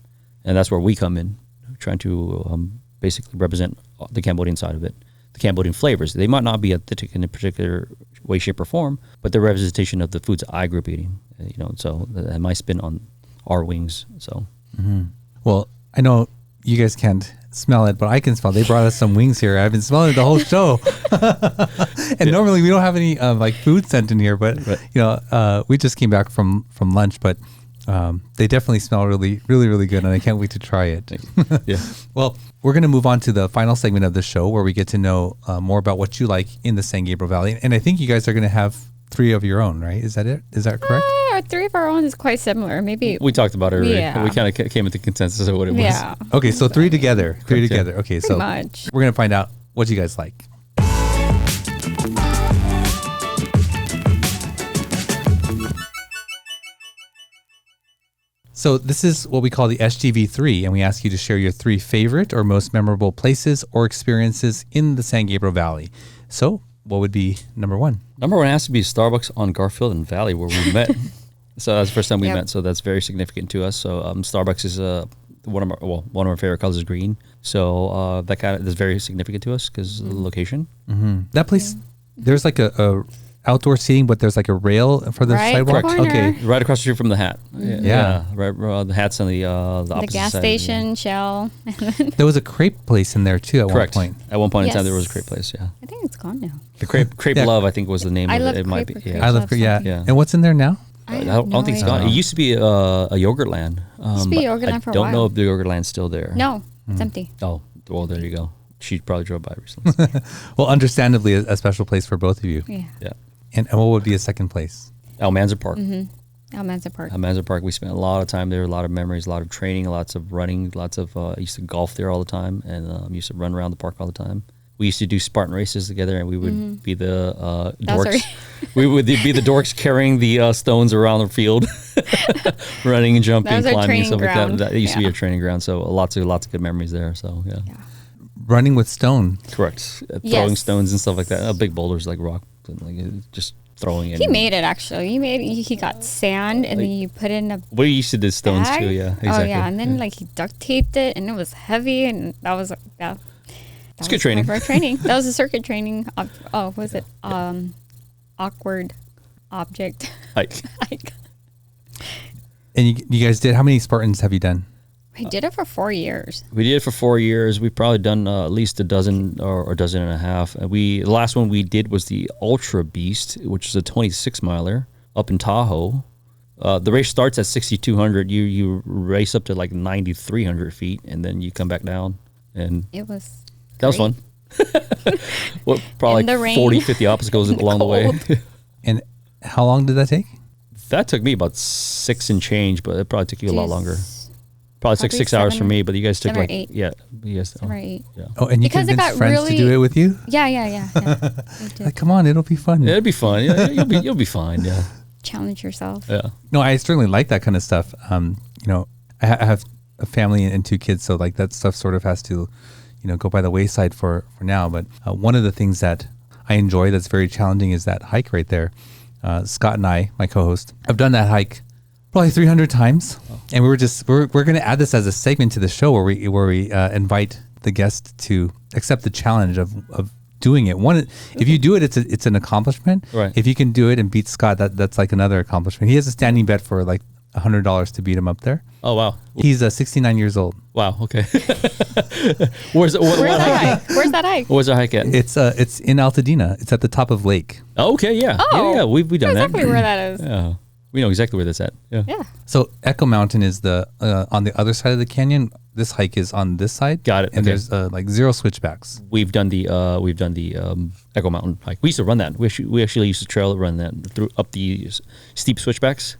And that's where we come in, trying to basically represent the Cambodian side of it. The Cambodian flavors. They might not be authentic in a particular way, shape, or form, but they're representation of the foods I grew up eating. So that my spin on our wings. So, Well, I know you guys can't smell it, but I can smell. They brought us some wings here. I've been smelling it the whole show. And normally we don't have any like food scent in here, but we just came back from lunch, but they definitely smell really, really, really good, and I can't wait to try it. yeah. Well, we're going to move on to the final segment of the show where we get to know more about what you like in the San Gabriel Valley. And I think you guys are going to have 3 of your own, right? Is that it? Is that correct? 3 of our own is quite similar. Maybe We talked about it already. Yeah. We kind of came with the consensus of what it was. Yeah. Okay, so 3 together. 3 Correct, together. Okay, so much. we're going to find out what you guys like. So this is what we call the SGV3, and we ask you to share your 3 favorite or most memorable places or experiences in the San Gabriel Valley. So what would be number 1? Number 1 has to be Starbucks on Garfield and Valley, where we met. So that's the first time we Yep. met. So that's very significant to us. So Starbucks is one of our favorite colors is green. So that kind of is very significant to us because of the location. That place, there's like a outdoor seating, but there's like a rail for the Right, sidewalk. corner. Okay. Right across the street from the hat. Yeah. Right. The hat's on the opposite The gas side. station, Shell. There was a crepe place in there too at Correct. one point. At one point in time, Yes. there was a crepe place. Yeah. I think it's gone now. The crepe Yeah. love, I think, was the name I of love it. It might be. crepe. Yeah. I love Love crepe. Yeah. something. Yeah. And what's in there now? I don't think it's gone. idea. It used to be a yogurt land. Used to be but Yogurt I Land for a don't know while. if the yogurt land's still there. No, it's empty. Oh, well, there you go. She probably drove by recently. Well, understandably, a special place for both of you. Yeah. Yeah. And what would be a second place? Almanza Park. Almanza Park. Almanza Park. We spent a lot of time there. A lot of memories. A lot of training. Lots of running. Lots of. I used to golf there all the time, and used to run around the park all the time. We used to do Spartan races together, and we would be the That's dorks. right. We would be the dorks carrying the stones around the field, running and jumping, That was our climbing, and training stuff like ground. that. That used to be Yeah. a training ground. So lots of good memories there. So yeah. Running with stone. Correct. Yes. Throwing stones and stuff like that. Big boulders like rock, and like just throwing it. He made it actually. He got sand and then you put it in a We used to do stones bag. too. Yeah. Exactly. Oh yeah, and then like he duct taped it and it was heavy and that It's good training. Our training. That was a circuit training. What was it? Awkward object. Hike. And you guys did, how many Spartans have you done? I did it for 4 years. We did it for 4 years. We've probably done at least a dozen or a dozen and a half. The last one we did was the Ultra Beast, which is a 26 miler up in Tahoe. The race starts at 6,200. You race up to like 9,300 feet, and then you come back down. And It was that was fun. Well, probably In the like rain. 40, 50 obstacles along the way. And how long did that take? That took me about 6 and change, but it probably took you a lot longer. Probably took Probably 6 hours for 7 me, but you guys took 7 or like 8. yeah, you guys. Seven or 8. Yeah. Oh, and you Because it convinced got friends to do really- it with you? Yeah. We did. Like, come on, it'll be fun. Yeah, it'd be fun. Yeah, you'll be fine. Yeah. Challenge yourself. Yeah. No, I certainly like that kind of stuff. You know, I have a family and 2 kids, so like that stuff sort of has to, go by the wayside for now. But one of the things that I enjoy that's very challenging is that hike right there. Scott and I, my co-host, have done that hike probably 300 times, and we're going to add this as a segment to the show where we invite the guest to accept the challenge of doing it. One, if you do it, it's an accomplishment. Right. If you can do it and beat Scott, that's like another accomplishment. He has a standing bet for like $100 to beat him up there. Oh wow. He's 69 years old. Wow. Okay. Where's Where's that hike? Where's our hike at? It's in Altadena. It's at the top of Lake. Oh, okay. Yeah. Oh. Yeah. We've done that. Exactly where that is. Yeah. We know exactly where that's at. Yeah. Yeah. So Echo Mountain is the on the other side of the canyon. This hike is on this side. Got it. And Okay. there's like 0 switchbacks. We've done the Echo Mountain hike. We used to run that. We actually used to trail run that through up the steep switchbacks.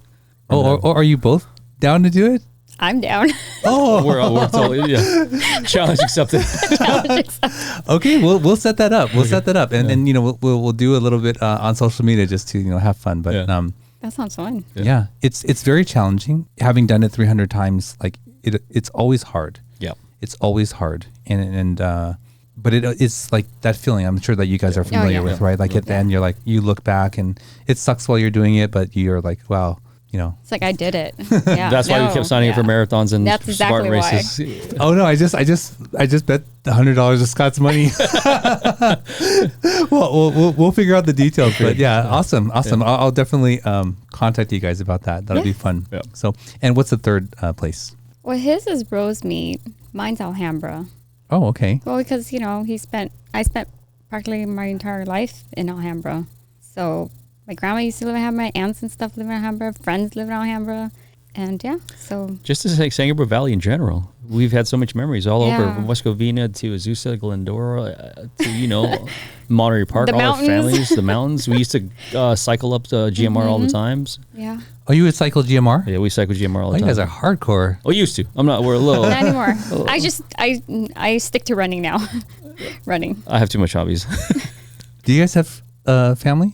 Oh, or are you both down to do it? I'm down. Oh, We're totally challenge accepted. okay. We'll set that up. We'll set that up, and then we'll do a little bit on social media just to have fun. But Yeah. That sounds fun. yeah, it's very challenging. Having done it 300 times, like it's always hard. Yeah. It's always hard, and but it's like that feeling. I'm sure that you guys are familiar yeah. with, right? Like at the end, you're like, you look back, and it sucks while you're doing it, but you're like, wow, It's like I did it. Yeah. That's why we kept signing up for marathons and That's exactly Spartan why. races. Oh no! I just bet $100 of Scott's money. Well, we'll figure out the details. But yeah, awesome. I'll definitely contact you guys about that. That'll be fun. Yeah. So, and what's the third place? Well, his is Rosemead. Mine's Alhambra. Oh, okay. Well, because I spent practically my entire life in Alhambra. So my grandma used to live in Alhambra, my aunts and stuff live in Alhambra, friends live in Alhambra, and yeah. So Just to say, San Gabriel Valley in general, we've had so much memories all over, Yeah. from West Covina to Azusa, Glendora, to Monterey Park, The all mountains. our families, the mountains. We used to cycle up to GMR all the times. yeah, Oh, you would cycle GMR? Yeah, we cycle GMR all Oh, the you time. guys are hardcore. Oh, used to. I'm not. We're a little. not anymore. I stick to running now. Running. I have too much hobbies. Do you guys have family?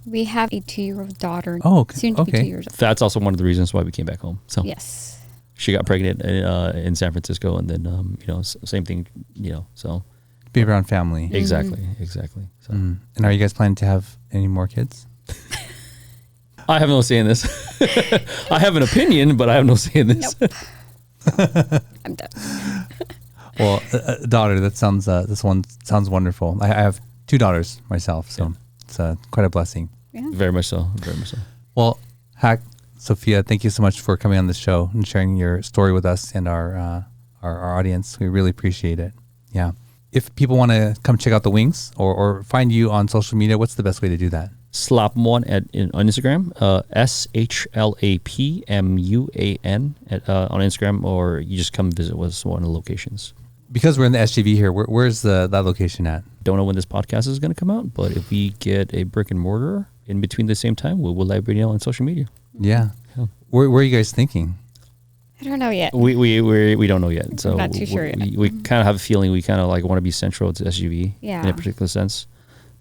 We have a 2-year-old daughter. Oh, okay. Soon to be Okay. 2 years old. That's also one of the reasons why we came back home. So Yes. she got pregnant in San Francisco, and then same thing. So Be around family. exactly. So And are you guys planning to have any more kids? I have no say in this. I have an opinion, but I have no say in this. I'm done. Well, daughter, this one sounds wonderful. I have 2 daughters myself, so it's quite a blessing. Very much so. Very much so. Well, Hack, Sophia, thank you so much for coming on the show and sharing your story with us and our audience. We really appreciate it. Yeah. If people want to come check out the wings or find you on social media, what's the best way to do that? Shlap Muan on Instagram, SHLAPMUAN on Instagram, or you just come visit us one of the locations. Because we're in the SGV here, where's that location at? Don't know when this podcast is going to come out, but if we get a brick and mortar in between the same time, we'll let everybody know on social media. Yeah. Yeah. Where are you guys thinking? I don't know yet. We don't know yet. So not too sure yet. We kind of have a feeling we kind of like want to be central to SGV Yeah. in a particular sense,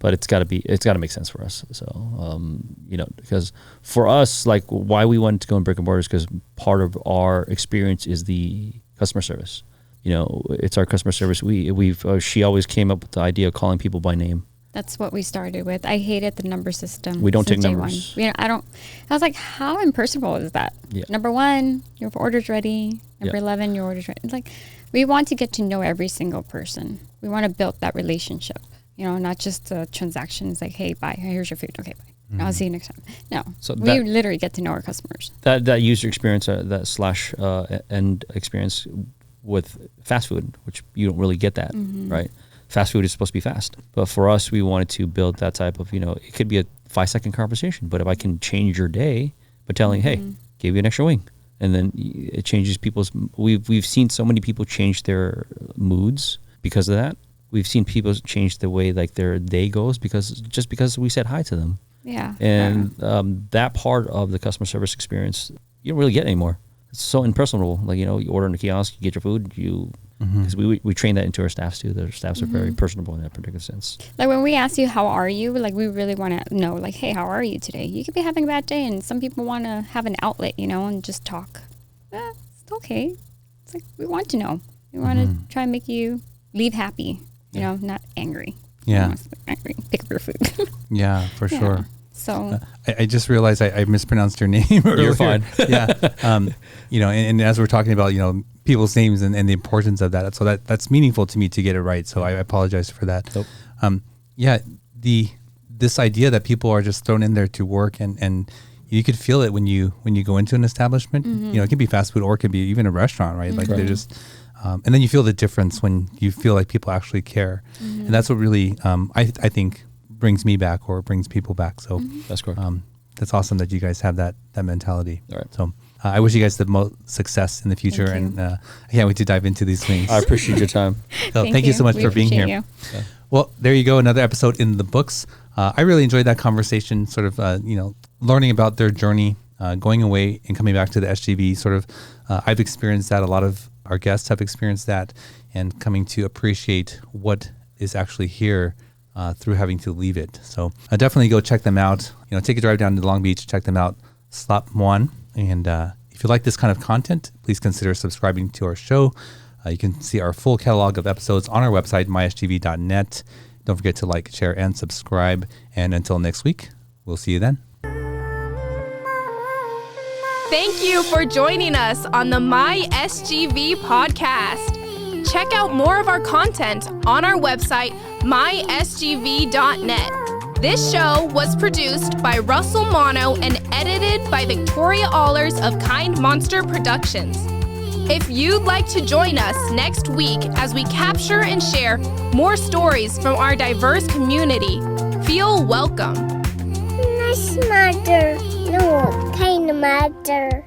but it's got to make sense for us. So because for us, like why we wanted to go in brick and mortar is because part of our experience is the customer service. It's our customer service. She always came up with the idea of calling people by name. That's what we started with. I hated the number system. We don't since take day numbers. one. I was like, how impersonal is that? Yeah. Number 1, your order's ready. Number Yeah. 11, your order's ready. It's like, we want to get to know every single person. We want to build that relationship, you know, not just a transaction. It's like, hey, bye, here's your food. Okay, bye. I'll see you next time. No, So we that- literally get to know our customers. That user experience, that slash end experience with fast food, which you don't really get that, right? Fast food is supposed to be fast. But for us, we wanted to build that type of, you know, it could be a 5-second conversation, but if I can change your day by telling, hey, gave you an extra wing. And then it changes people's, we've seen so many people change their moods because of that. We've seen people change the way like their day goes because we said hi to them. Yeah. And that part of the customer service experience, you don't really get anymore. It's so impersonal. Like, you know, you order in the kiosk, you get your food, because we train that into our staffs too. Their staffs are very personable in that particular sense. Like when we ask you, how are you? Like we really want to know, like, hey, how are you today? You could be having a bad day, and some people want to have an outlet, you know, and just talk. It's okay. It's like we want to know. We want to try and make you leave happy, you know, not angry. Yeah. Angry. Pick up your food. Yeah, for sure. So I just realized I mispronounced your name earlier. You're fine. Yeah. You know, and as we're talking about, you know, people's names and the importance of that, so that's meaningful to me to get it right. So I apologize for that. Nope. Yeah, this idea that people are just thrown in there to work and you could feel it when you go into an establishment. You know, it could be fast food or it could be even a restaurant, right? Like they're just, and then you feel the difference when you feel like people actually care, and that's what really I think brings me back or brings people back. So That's correct. that's awesome that you guys have that mentality. All right. So I wish you guys the most success in the future, Thank you. and I can't wait to dive into these things. I appreciate your time. So thank you so much We for being here. appreciate you. Well, there you go. Another episode in the books. I really enjoyed that conversation, sort of, you know, learning about their journey, going away and coming back to the SGV. Sort of, I've experienced that. A lot of our guests have experienced that, and coming to appreciate what is actually here through having to leave it. So definitely go check them out. You know, take a drive down to Long Beach, check them out, Shlap Muan. And if you like this kind of content, please consider subscribing to our show. You can see our full catalog of episodes on our website, mysgv.net. Don't forget to like, share, and subscribe. And until next week, we'll see you then. Thank you for joining us on the My SGV podcast. Check out more of our content on our website, mysgv.net. This show was produced by Russell Mono and edited by Victoria Allers of Kind Monster Productions. If you'd like to join us next week as we capture and share more stories from our diverse community, feel welcome. Nice mother. No, kind mother.